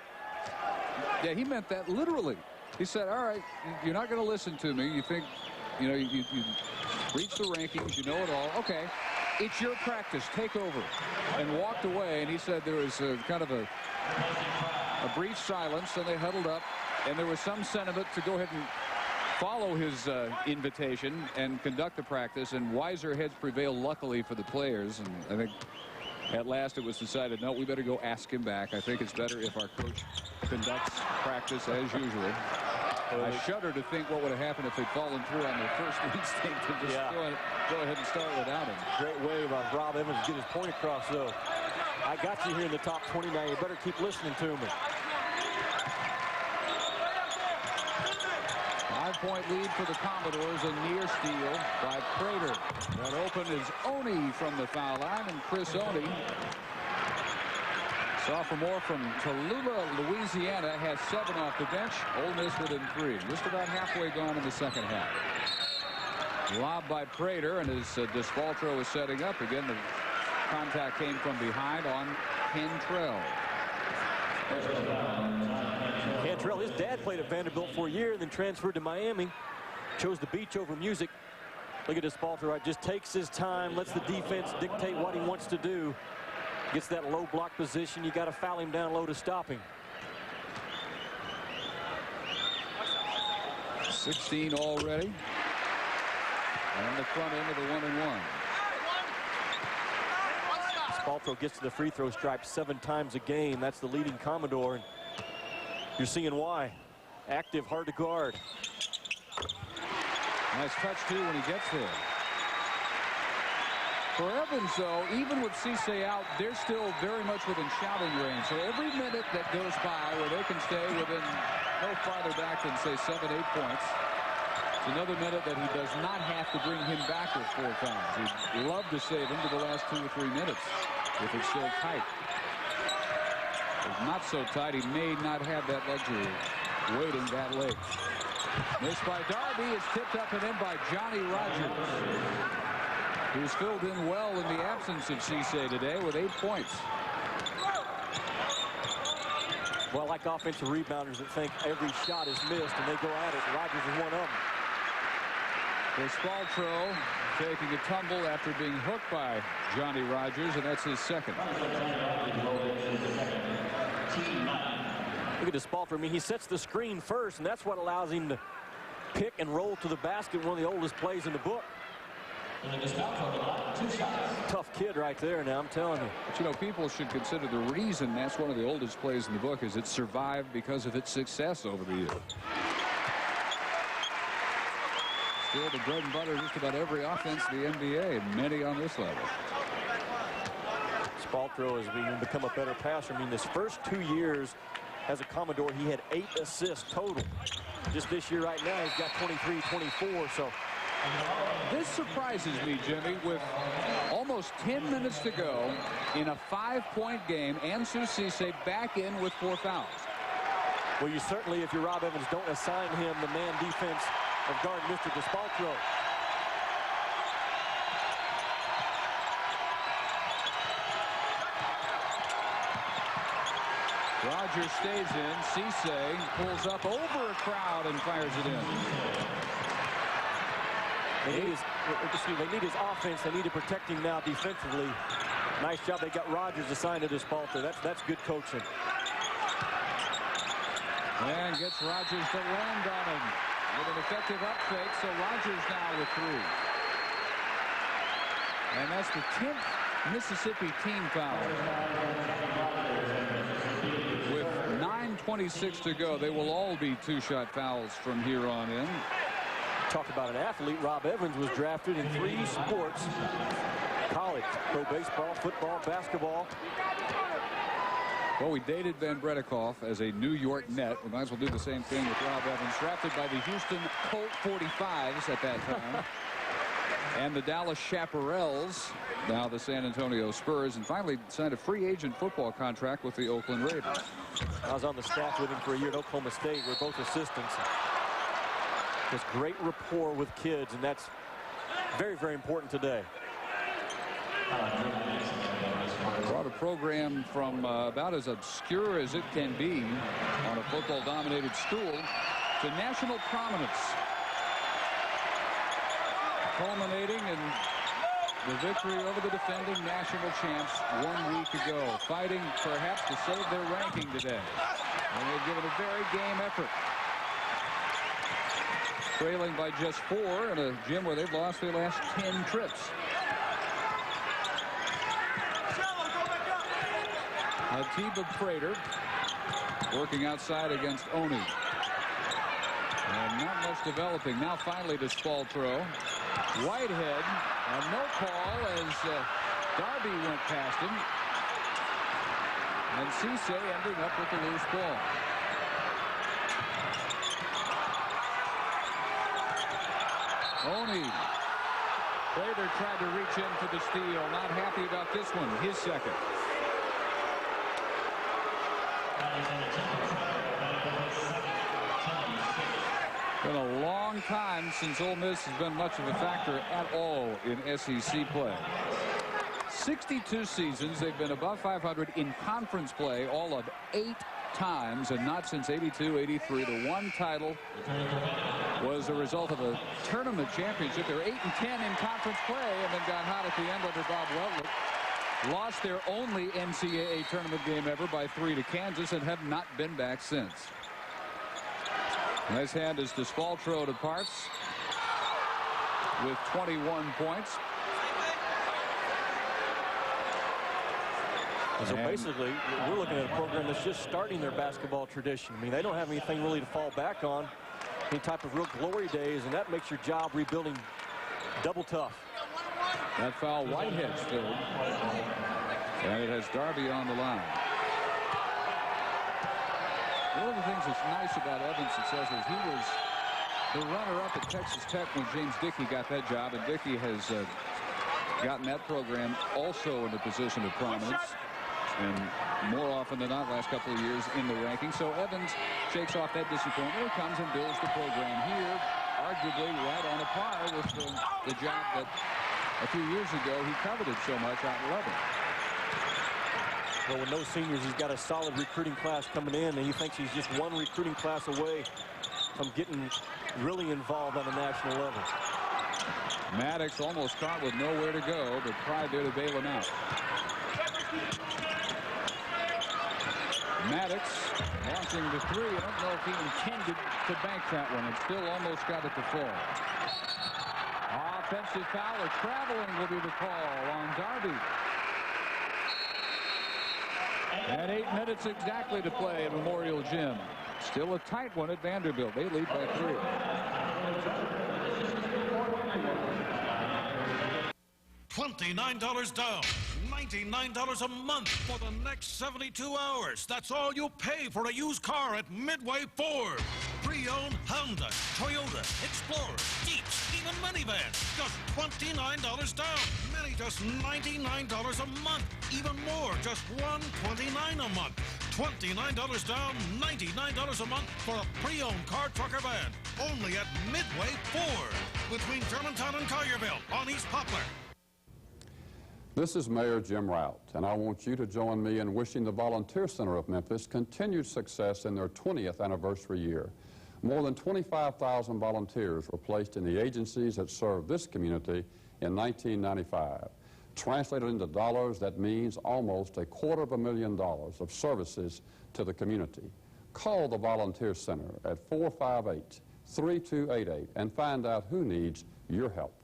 Yeah, he meant that literally. He said, all right, you're not going to listen to me. You think, you know, you reach the rankings, you know it all. Okay, it's your practice. Take over. And walked away. And he said there was kind of a brief silence, and they huddled up. And there was some sentiment to go ahead and follow his invitation and conduct the practice. And wiser heads prevailed, luckily, for the players. And I think at last it was decided, no, we better go ask him back. I think it's better if our coach conducts practice as usual. I shudder to think what would have happened if they'd fallen through on their first instinct and just go ahead and start without him. Great way by Rob Evans to get his point across, though. I got you here in the top 20 now. You better keep listening to me. 5-point lead for the Commodores. A near steal by Prater. That open is Oney from the foul line, and Chris Oney, sophomore from Tallulah, Louisiana, has 7 off the bench. Ole Miss within 3. Just about halfway gone in the second half. Lob by Prater, and as Desfaltro is setting up again, the contact came from behind on Cantrell. Cantrell, his dad played at Vanderbilt for a year and then transferred to Miami. Chose the beach over music. Look at Desfaltro, just takes his time, lets the defense dictate what he wants to do. Gets that low block position. You got to foul him down low to stop him. 16 already. And the front end of the 1-and-1. Desfaltro gets to the free throw stripe 7 times a game. That's the leading Commodore. And you're seeing why. Active, hard to guard. Nice touch, too, when he gets there. For Evans, though, even with Cisse out, they're still very much within shouting range. So every minute that goes by where they can stay within no farther back than, say, 7-8 points, it's another minute that he does not have to bring him back with 4 fouls. He'd love to save him to the last 2 or 3 minutes if it's still tight. If it's not so tight, he may not have that luxury waiting that late. Missed by Darby. Is tipped up and in by Johnny Rogers, who's filled in well in the absence of Cisse today with 8 points. Well, like offensive rebounders that think every shot is missed and they go at it. Rogers is one of them. Desfaltro taking a tumble after being hooked by Johnny Rogers, and that's his second. Look at Desfaltro. I mean, he sets the screen first, and that's what allows him to pick and roll to the basket, one of the oldest plays in the book. Tough kid right there now, I'm telling you. But, you know, people should consider the reason that's one of the oldest plays in the book is it survived because of its success over the years. Still the bread and butter just about every offense in the NBA, and many on this level. Desfaltro has become a better passer. I mean, this first 2 years as a Commodore, he had 8 assists total. Just this year right now, he's got 23, 24, so. This surprises me, Jimmy, with almost 10 minutes to go in a 5-point game. Ansu Cisse back in with 4 fouls. Well, you certainly, if you're Rob Evans, don't assign him the man defense of guard Mr. Desfaltro. Rogers stays in. Cisse pulls up over a crowd and fires it in. They need his offense. They need to protect him now defensively. Nice job. They got Rogers assigned to Desfaltro. That's good coaching. And gets Rogers to land on him with an effective up fake. So Rogers now with 3. And that's the 10th Mississippi team foul. With 9:26 to go, they will all be 2-shot fouls from here on in. Talk about an athlete. Rob Evans was drafted in 3 sports. College, pro baseball, football, basketball. Well, we dated Van Bredikoff as a New York Net. We might as well do the same thing with Rob Evans. Drafted by the Houston Colt 45s at that time. And the Dallas Chaparrals, now the San Antonio Spurs, and finally signed a free agent football contract with the Oakland Raiders. I was on the staff with him for a year at Oklahoma State. We're both assistants. There's great rapport with kids, and that's very, very important today. Brought a program from about as obscure as it can be on a football-dominated school to national prominence, culminating in the victory over the defending national champs 1 week ago, fighting perhaps to save their ranking today. And they've given a very game effort. Trailing by just 4 in a gym where they've lost their last 10 trips. Atiba Prater working outside against Oni. And not much developing. Now finally to Spaltro. Whitehead, a no call as Darby went past him. And Cisse ending up with the loose ball. Oni. Prater tried to reach in for the steal. Not happy about this one. His second. Been a long time since Ole Miss has been much of a factor at all in SEC play. 62 seasons they've been above 500 in conference play, all of 8 times, and not since 82-83. The one title was a result of a tournament championship. They were 8-10 in conference play and then got hot at the end under Bob Weltlich. Lost their only NCAA tournament game ever by 3 to Kansas and have not been back since. Nice hand as Spaltro departs with 21 points. So basically, we're looking at a program that's just starting their basketball tradition. I mean, they don't have anything really to fall back on, any type of real glory days, and that makes your job rebuilding double tough. That foul, Whitehead's third. And it has Darby on the line. One of the things that's nice about Evans' success is he was the runner-up at Texas Tech when James Dickey got that job, and Dickey has gotten that program also in a position of prominence, and more often than not last couple of years in the rankings. So Evans shakes off that disappointment, comes and builds the program here, arguably right on a par with the job that a few years ago he coveted so much out in Lubbock. Well, with no seniors, he's got a solid recruiting class coming in, and he thinks he's just one recruiting class away from getting really involved on a national level. Maddox almost caught with nowhere to go, but Pride there to bail him out. Maddox launching the 3. I don't know if he intended to bank that one. It still almost got it to fall. Offensive foul, or traveling will be the call on Darby. And 8 minutes exactly to play at Memorial Gym. Still a tight one at Vanderbilt. They lead by 3. $29 down, $99 a month for the next 72 hours. That's all you'll pay for a used car at Midway Ford. Pre-owned Honda, Toyota, Explorer, Jeeps, even minivans. Just $29 down. Many just $99 a month. Even more, just $129 a month. $29 down, $99 a month for a pre-owned car, truck, or van. Only at Midway Ford. Between Germantown and Collierville on East Poplar. This is Mayor Jim Rout, and I want you to join me in wishing the Volunteer Center of Memphis continued success in their 20th anniversary year. More than 25,000 volunteers were placed in the agencies that serve this community in 1995. Translated into dollars, that means almost $250,000 of services to the community. Call the Volunteer Center at 458-3288 and find out who needs your help.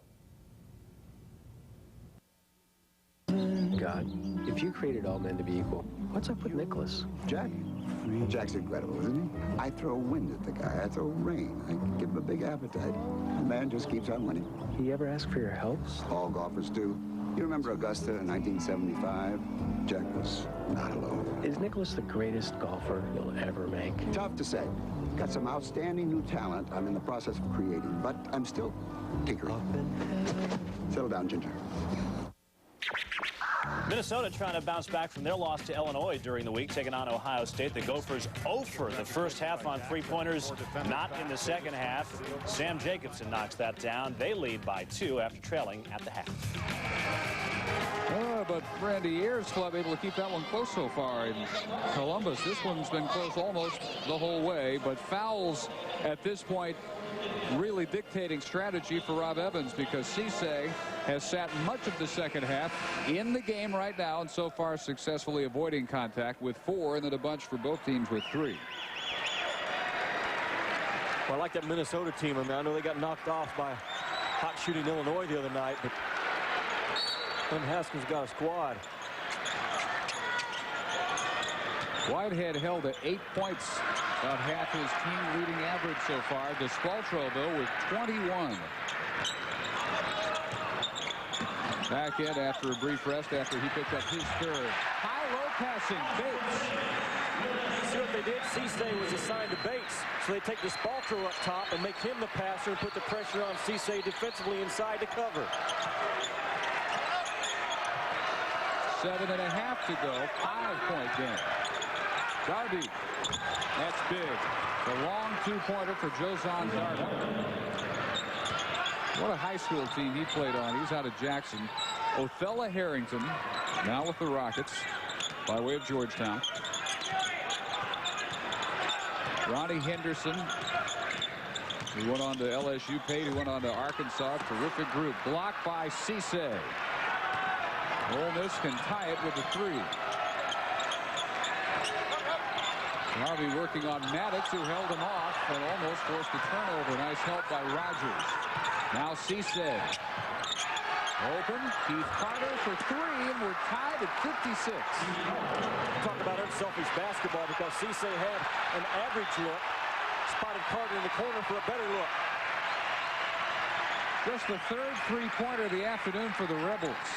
God, if you created all men to be equal, what's up with Nicholas? Jack? Jack's incredible, isn't he? I throw wind at the guy. I throw rain. I give him a big appetite. The man just keeps on winning. He ever ask for your help? All golfers do. You remember Augusta in 1975? Jack was not alone. Is Nicholas the greatest golfer you'll ever make? Tough to say. Got some outstanding new talent I'm in the process of creating, but I'm still tinkering. Settle down, Ginger. Minnesota trying to bounce back from their loss to Illinois during the week, taking on Ohio State. The Gophers 0 for the first half on three-pointers, not in the second half. Sam Jacobson knocks that down. They lead by 2 after trailing at the half. but Randy Ayers' club able to keep that one close so far. In Columbus, this one's been close almost the whole way, but fouls at this point really dictating strategy for Rob Evans, because Cisse has sat much of the second half in the game right now and so far successfully avoiding contact with 4, and then a bunch for both teams with 3. Well, I like that Minnesota team. I mean, I know they got knocked off by hot shooting Illinois the other night, but Clem Haskins got a squad. Whitehead held at 8 points, about half his team leading average so far. Despaltro, though, with 21. Back in after a brief rest after he picked up his third. High-low passing, Bates. See what they did? Cisse was assigned to Bates, so they take Despaltro up top and make him the passer and put the pressure on Cisse defensively inside to cover. 7.5 to go, 5-point game. Darby, that's big. The long 2-pointer for Jozon Darby. What a high school team he played on. He's out of Jackson. Othello Harrington, now with the Rockets, by way of Georgetown. Ronnie Henderson, who went on to LSU, Pate, who went on to Arkansas. Terrific group. Blocked by Cisse. Ole Miss can tie it with a 3. Harvey working on Maddox, who held him off and almost forced a turnover. Nice help by Rogers. Now Cisse. Open. Keith Carter for 3, and we're tied at 56. Talk about unselfish basketball, because Cisse had an average look. Spotted Carter in the corner for a better look. Just the 3rd 3-pointer of the afternoon for the Rebels.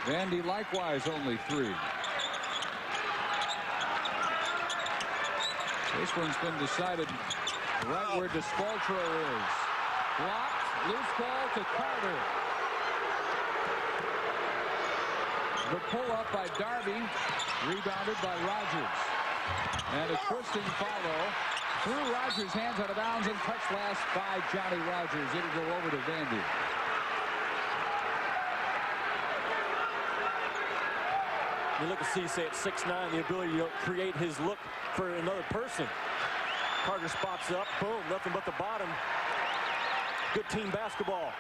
Vandy likewise only 3. This one's been decided right where Despaltro is. Blocked. Loose ball to Carter. The pull-up by Darby. Rebounded by Rogers. And a twisting follow. Through Rogers' hands out of bounds and touched last by Johnny Rogers. It'll go over to Vandy. You look at Cisse at 6'9", the ability to create his look for another person. Carter spots up, boom, nothing but the bottom. Good team basketball.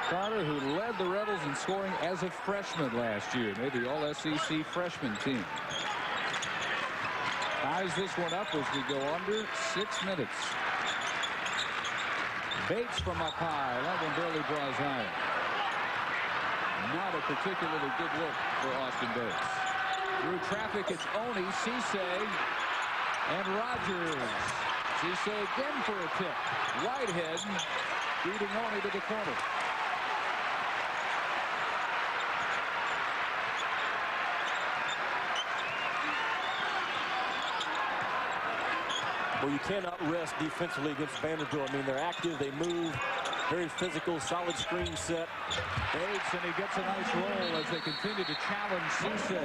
Carter, who led the Rebels in scoring as a freshman last year, maybe all-SEC freshman team. Ties this one up as we go under 6 minutes. Bates from up high. That one barely draws high. Not a particularly good look for Austin Bates. Through traffic, it's Oni, Cisse, and Rogers. Cisse again for a tip. Whitehead beating Oni to the corner. Well, you cannot rest defensively against Vanderbilt. I mean, they're active, they move, very physical, solid screen set. Bates, and he gets a nice roll as they continue to challenge Cisse.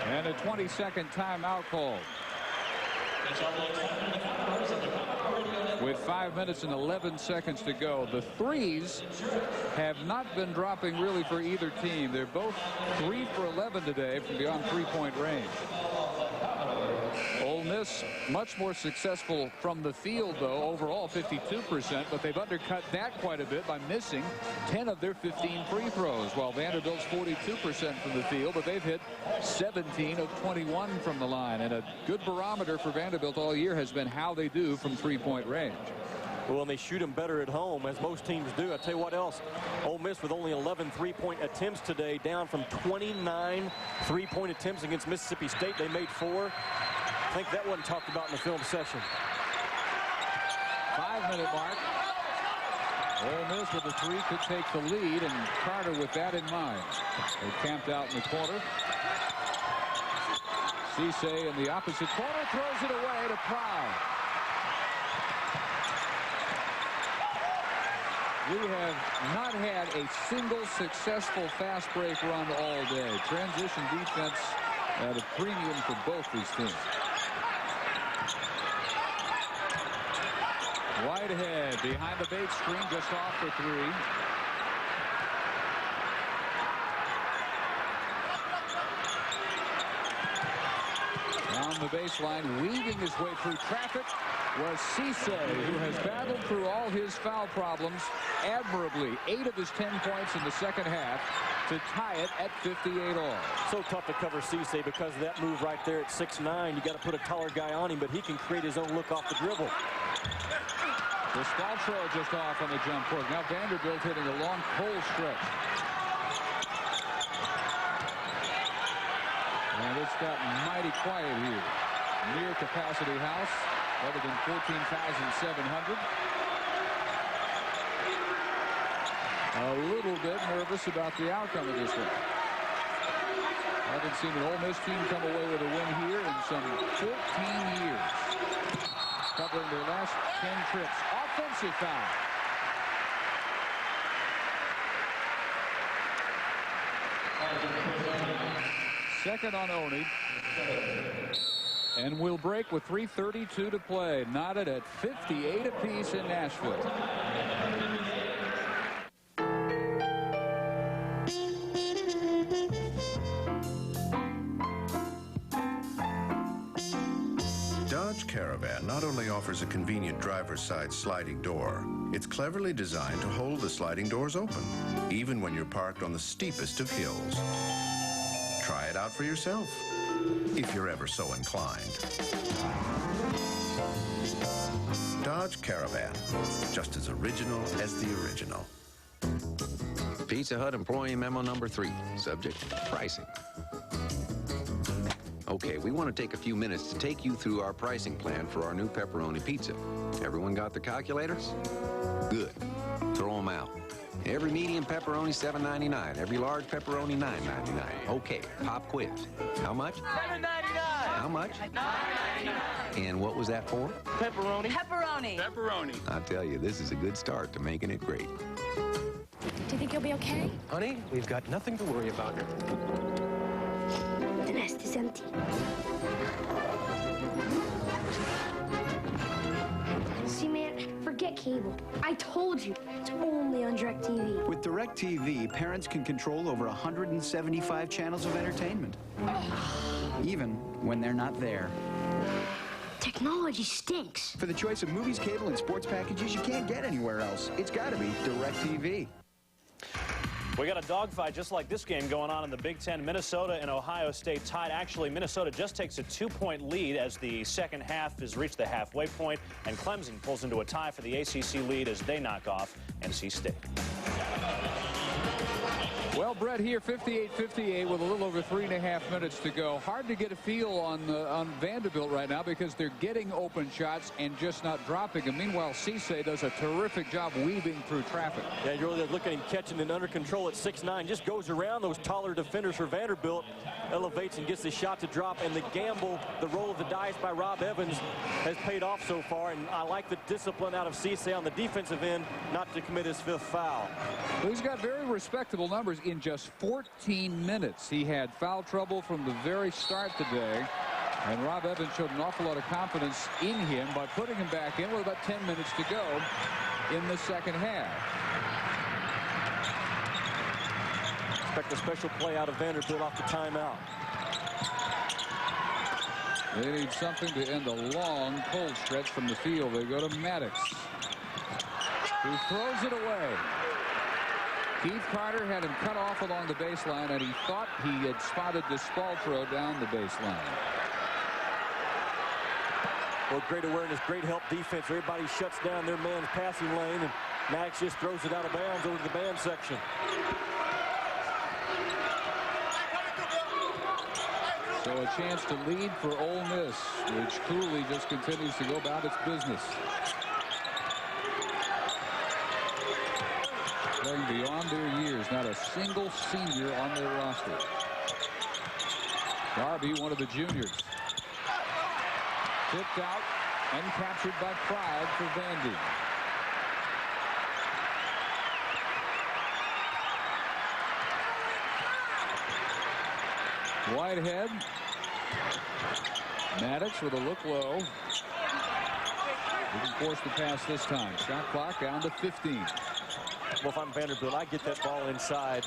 And a 20-second timeout called. With 5 minutes and 11 seconds to go, the threes have not been dropping really for either team. They're both 3 for 11 today from beyond 3-point range. Ole Miss much more successful from the field, though, overall 52%, but they've undercut that quite a bit by missing 10 of their 15 free throws, while Vanderbilt's 42% from the field, but they've hit 17 of 21 from the line. And a good barometer for Vanderbilt all year has been how they do from 3-point range. Well, and they shoot them better at home, as most teams do. I tell you what else, Ole Miss with only 11 3-point attempts today, down from 29 3-point attempts against Mississippi State. They made 4. I think that wasn't talked about in the film session. 5-minute mark. Ole Miss with a 3 could take the lead, and Carter with that in mind. They camped out in the corner. Cisse in the opposite corner throws it away to Proud. We have not had a single successful fast break run all day. Transition defense at a premium for both these teams. Whitehead behind the Bates screen, just off for 3. from the baseline, weaving his way through traffic, was Cisse, who has battled through all his foul problems admirably. 8 of his 10 points in the second half to tie it at 58 all. So tough to cover Cisse because of that move right there at 6'9". You got to put a taller guy on him, but he can create his own look off the dribble. The Spaltro just off on the jump hook. Now Vanderbilt hitting a long pull stretch. And it's got mighty quiet here. Near capacity house, better than 14,700. A little bit nervous about the outcome of this one. Haven't seen an Ole Miss team come away with a win here in some 14 years. Covering their last 10 trips. Offensive foul. Second on Oni. And we'll break with 3:32 to play. Knotted at 58 apiece in Nashville. Dodge Caravan not only offers a convenient driver's side sliding door, it's cleverly designed to hold the sliding doors open, even when you're parked on the steepest of hills. Try it out for yourself, if you're ever so inclined. Dodge Caravan, just as original as the original. Pizza Hut employee memo number 3, subject pricing. Okay, we want to take a few minutes to take you through our pricing plan for our new pepperoni pizza. Everyone got the calculators? Good. Throw them out. Every medium pepperoni, $7.99. Every large pepperoni, $9.99. Okay, pop quiz. How much? $7.99. How much? $9.99. And what was that for? Pepperoni. Pepperoni. Pepperoni. I tell you, this is a good start to making it great. Do you think you'll be okay? Honey, we've got nothing to worry about. The nest is empty. See, man, forget cable. I told you, it's only on DirecTV. With DirecTV, parents can control over 175 channels of entertainment. Even when they're not there. Technology stinks. For the choice of movies, cable, and sports packages you can't get anywhere else, it's got to be DirecTV. We got a dogfight just like this game going on in the Big Ten. Minnesota and Ohio State tied. Actually, Minnesota just takes a 2-point lead as the second half has reached the halfway point, and Clemson pulls into a tie for the ACC lead as they knock off NC State. Well, Brett, here 58-58 with a little over 3.5 minutes to go. Hard to get a feel on Vanderbilt right now because they're getting open shots and just not dropping them. Meanwhile, Cisse does a terrific job weaving through traffic. Yeah, you're really looking at him catching and under control at 6'9". Just goes around those taller defenders for Vanderbilt, elevates and gets the shot to drop. And the gamble, the roll of the dice by Rob Evans has paid off so far. And I like the discipline out of Cisse on the defensive end not to commit his 5th foul. Well, he's got very respectable numbers. In just 14 minutes, he had foul trouble from the very start today. And Rob Evans showed an awful lot of confidence in him by putting him back in with about 10 minutes to go in the second half. Expect a special play out of Vanderbilt off the timeout. They need something to end a long cold stretch from the field. They go to Maddox, who throws it away. Keith Carter had him cut off along the baseline, and he thought he had spotted Spaltro down the baseline. Well, great awareness, great help defense. Everybody shuts down their man's passing lane, and Maddox just throws it out of bounds over to the band section. So a chance to lead for Ole Miss, which coolly just continues to go about its business. Playing beyond their years, not a single senior on their roster. Darby, one of the juniors. Tipped out and captured by Pride for Vandy. Whitehead. Maddox with a look low. Didn't force the pass this time. Shot clock down to 15. Well, if I'm Vanderbilt, I get that ball inside.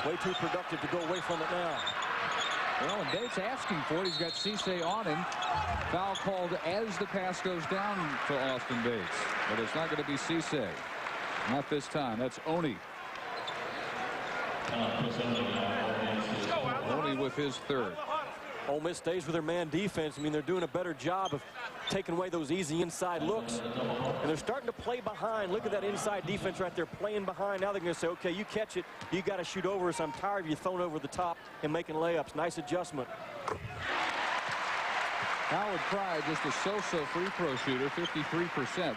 Way too productive to go away from it now. Well, and Bates asking for it. He's got Cisse on him. Foul called as the pass goes down to Austin Bates. But it's not going to be Cisse. Not this time. That's Oni. Oni with his third. Ole Miss stays with their man defense. I mean, they're doing a better job of taking away those easy inside looks. And they're starting to play behind. Look at that inside defense right there playing behind. Now they're going to say, okay, you catch it. You got to shoot over us. I'm tired of you throwing over the top and making layups. Nice adjustment. Howard Fry, just a so-so free throw shooter, 53%.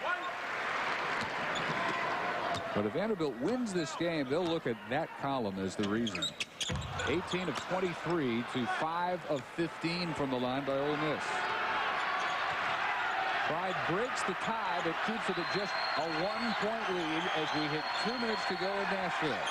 But if Vanderbilt wins this game, they'll look at that column as the reason. 18 of 23 to 5 of 15 from the line by Ole Miss. Pride breaks the tie, but keeps it at just a 1-point lead as we hit 2 minutes to go in Nashville.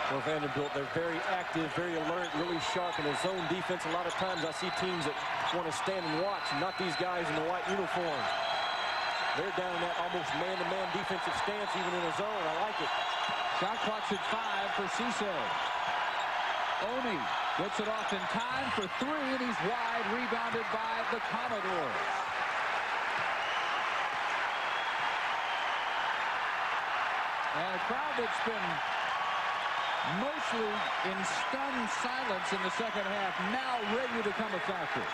For Vanderbilt, they're very active, very alert, really sharp in their zone defense. A lot of times I see teams that want to stand and watch, not these guys in the white uniform. They're down in that almost man-to-man defensive stance, even in a zone. I like it. Shot clock's at 5 for Cisse. Oni gets it off in time for 3, and he's wide, rebounded by the Commodores. And a crowd that's been mostly in stunned silence in the second half, now ready to come a factor.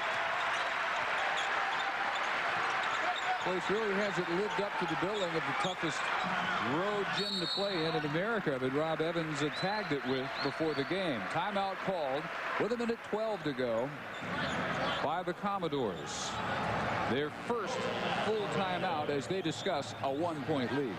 Place really hasn't lived up to the billing of the toughest road gym to play in America that Rob Evans had tagged it with before the game. Timeout called with 1:12 to go by the Commodores. Their first full timeout as they discuss a 1-point lead.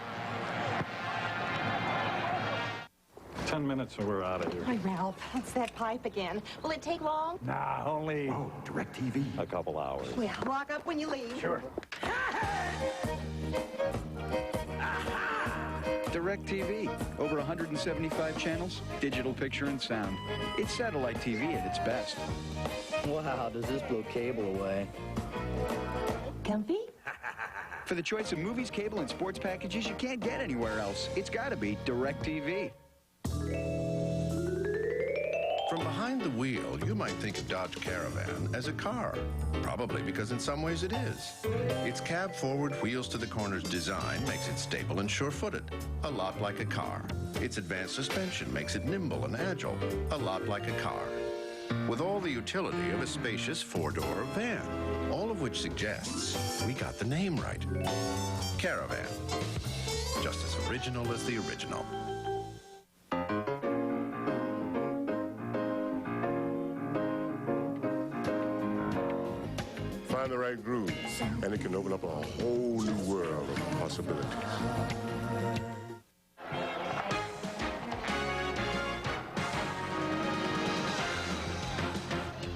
10 minutes and we're out of here. Hi, Ralph. It's that pipe again. Will it take long? Nah, only... Oh, DirecTV. A couple hours. Well, lock up when you leave. Sure. DirecTV. Over 175 channels, digital picture and sound. It's satellite TV at its best. Wow, does this blow cable away? Comfy? For the choice of movies, cable, and sports packages you can't get anywhere else, it's got to be DirecTV. From behind the wheel, you might think of Dodge Caravan as a car. Probably because in some ways it is. Its cab-forward, wheels-to-the-corners design makes it stable and sure-footed, a lot like a car. Its advanced suspension makes it nimble and agile, a lot like a car. With all the utility of a spacious four-door van, all of which suggests we got the name right. Caravan. Just as original as the original. Find the right groove, and it can open up a whole new world of possibilities.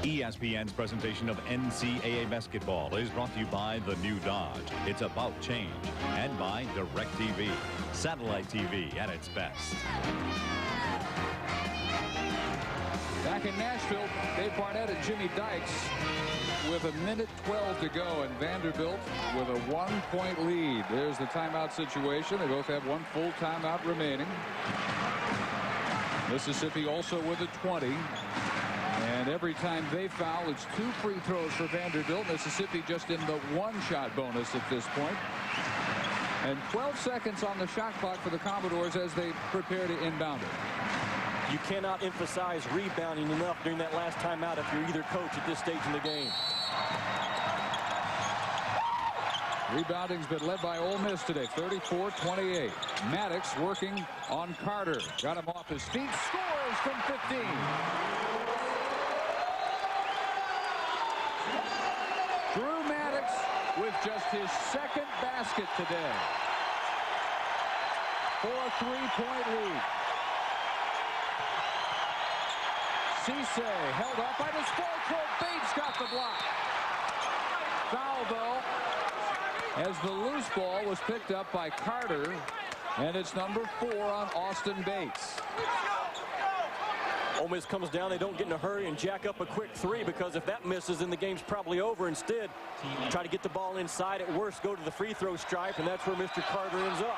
ESPN's presentation of NCAA basketball is brought to you by the new Dodge. It's about change. And by DirecTV. Satellite TV at its best. Back in Nashville, Dave Barnett and Jimmy Dykes with 1:12 to go, and Vanderbilt with a 1-point lead. There's the timeout situation. They both have one full timeout remaining. Mississippi also with a 20. And every time they foul, it's 2 free throws for Vanderbilt. Mississippi just in the 1-shot bonus at this point. And 12 seconds on the shot clock for the Commodores as they prepare to inbound it. You cannot emphasize rebounding enough during that last timeout if you're either coach at this stage in the game. Rebounding's been led by Ole Miss today, 34-28. Maddox working on Carter. Got him off his feet, scores from 15. Drew Maddox with just his second basket today. For a 3-point lead. Cisse held up by the Spaltro. Bates got the block. Foul, though, as the loose ball was picked up by Carter, and it's number 4 on Austin Bates. Ole Miss comes down. They don't get in a hurry and jack up a quick 3, because if that misses, then the game's probably over. Instead, try to get the ball inside. At worst, go to the free throw stripe, and that's where Mr. Carter ends up.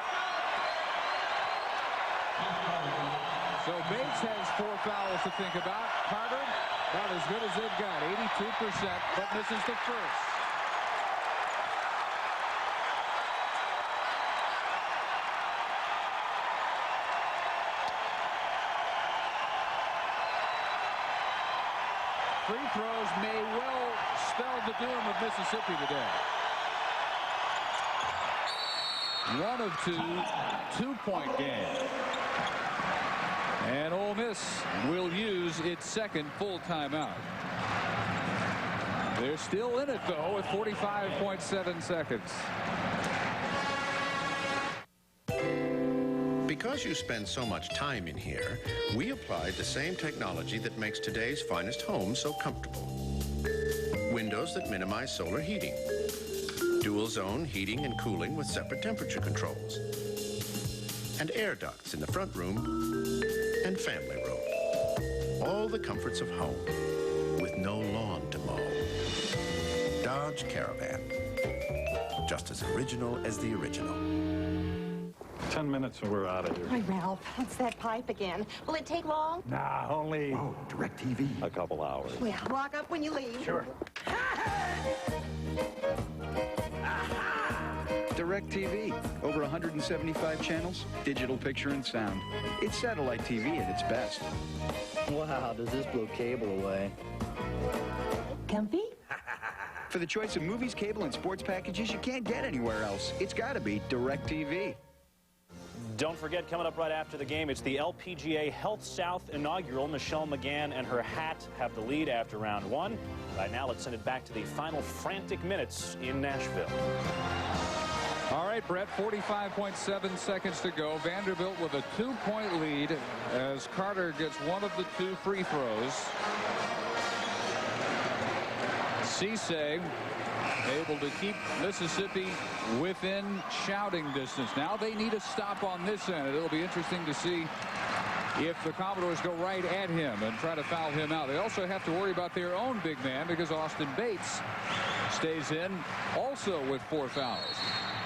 So Bates has 4 fouls to think about. Carter, about as good as they've got, 82%, but misses the first. Free throws may well spell the doom of Mississippi today. 1 of 2, 2-point game. And Ole Miss will use its second full timeout. They're still in it, though, with 45.7 seconds. Because you spend so much time in here, we applied the same technology that makes today's finest homes so comfortable. Windows that minimize solar heating. Dual zone heating and cooling with separate temperature controls. And air ducts in the front room and family room. All the comforts of home with no lawn to mow. Dodge Caravan. Just as original as the original. 10 minutes and we're out of here. Hi, Ralph. It's that pipe again. Will it take long? Nah, only... Oh, DirecTV. A couple hours. Well, lock up when you leave. Sure. DirecTV. Over 175 channels, digital picture and sound. It's satellite TV at its best. Wow, does this blow cable away? Comfy? For the choice of movies, cable, and sports packages you can't get anywhere else, it's got to be DirecTV. Don't forget, coming up right after the game, it's the LPGA Health South inaugural. Michelle McGann and her hat have the lead after round 1. Right now, let's send it back to the final frantic minutes in Nashville. All right, Brett, 45.7 seconds to go. Vanderbilt with a 2-point lead as Carter gets one of the 2 free throws. Cisse able to keep Mississippi within shouting distance. Now they need a stop on this end. It'll be interesting to see if the Commodores go right at him and try to foul him out. They also have to worry about their own big man because Austin Bates stays in also with 4 fouls.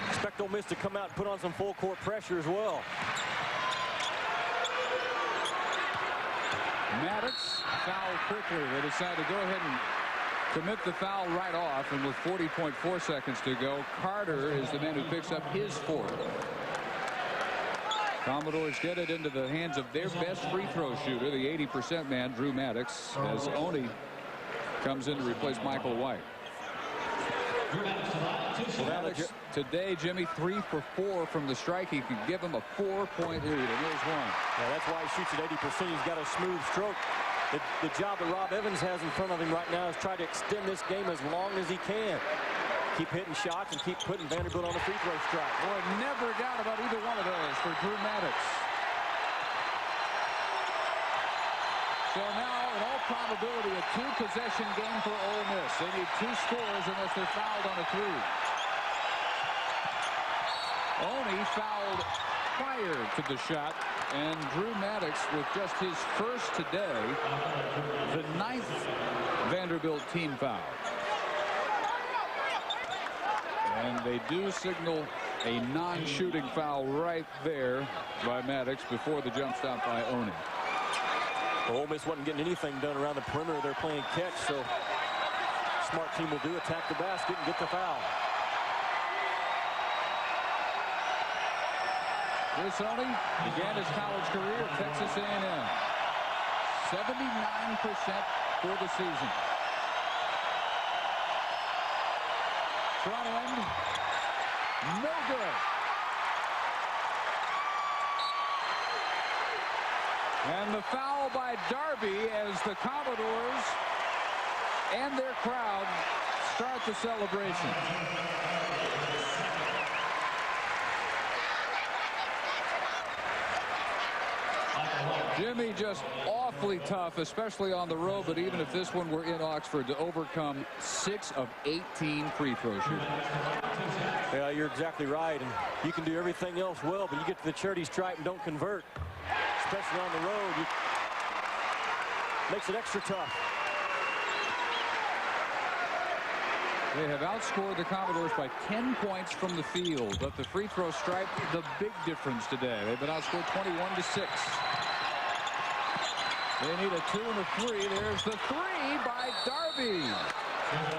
Expect Ole Miss to come out and put on some full court pressure as well. Maddox fouled quickly. They decide to go ahead and commit the foul right off, and with 40.4 seconds to go, Carter is the man who picks up his 4th. Commodores get it into the hands of their best free throw shooter, the 80% man, Drew Maddox, as Oni comes in to replace Michael White. Maddox today, Jimmy, 3 for 4 from the strike. He can give him a 4-point lead, and there's one. Yeah, that's why he shoots at 80%. He's got a smooth stroke. The job that Rob Evans has in front of him right now is try to extend this game as long as he can. Keep hitting shots and keep putting Vanderbilt on the free throw strike. Boy, never doubt about either one of those for Drew Maddox. So now, in all probability, a 2-possession game for Ole Miss. They need 2 scores unless they're fouled on a 3. Oni fouled prior to the shot, and Drew Maddox with just his first today, the 9th Vanderbilt team foul. And they do signal a non-shooting foul right there by Maddox before the jump stop by Oni. Well, Ole Miss wasn't getting anything done around the perimeter. They're playing catch, so smart team will do attack the basket and get the foul. This Oni began his college career at Texas A&M. 79% for the season. Front end, no good. And the foul by Darby as the Commodores and their crowd start the celebration. Jimmy just awfully tough, especially on the road, but even if this one were in Oxford, to overcome 6 of 18 free throw shooting. Yeah, you're exactly right, and you can do everything else well, but you get to the charity stripe and don't convert, especially on the road. Makes it extra tough. They have outscored the Commodores by 10 points from the field, but the free throw stripe, the big difference today. They've been outscored 21-6. They need a 2 and a 3. There's the 3 by Darby.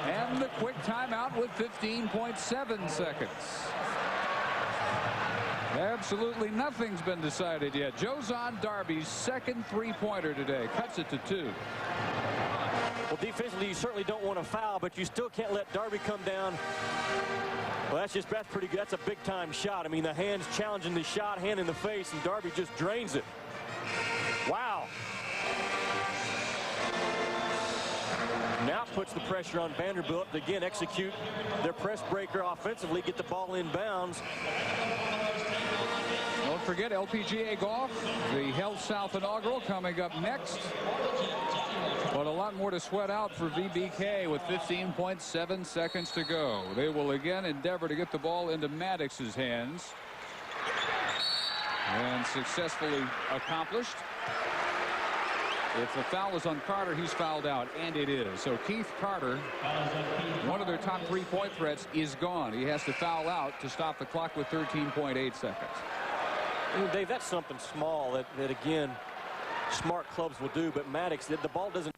And the quick timeout with 15.7 seconds. Absolutely nothing's been decided yet. Jozon Darby's second three-pointer today. Cuts it to 2. Well, defensively, you certainly don't want to foul, but you still can't let Darby come down. Well, that's pretty good. That's a big-time shot. I mean, the hand's challenging the shot, hand in the face, and Darby just drains it. Wow. Now puts the pressure on Vanderbilt to again execute their press breaker offensively, get the ball in bounds. Don't forget LPGA Golf, the Health South inaugural coming up next. But a lot more to sweat out for VBK with 15.7 seconds to go. They will again endeavor to get the ball into Maddox's hands. And successfully accomplished. If the foul is on Carter, he's fouled out, and it is. So Keith Carter, one of their top three-point threats, is gone. He has to foul out to stop the clock with 13.8 seconds. Dave, that's something small that again, smart clubs will do, but Maddox, the ball doesn't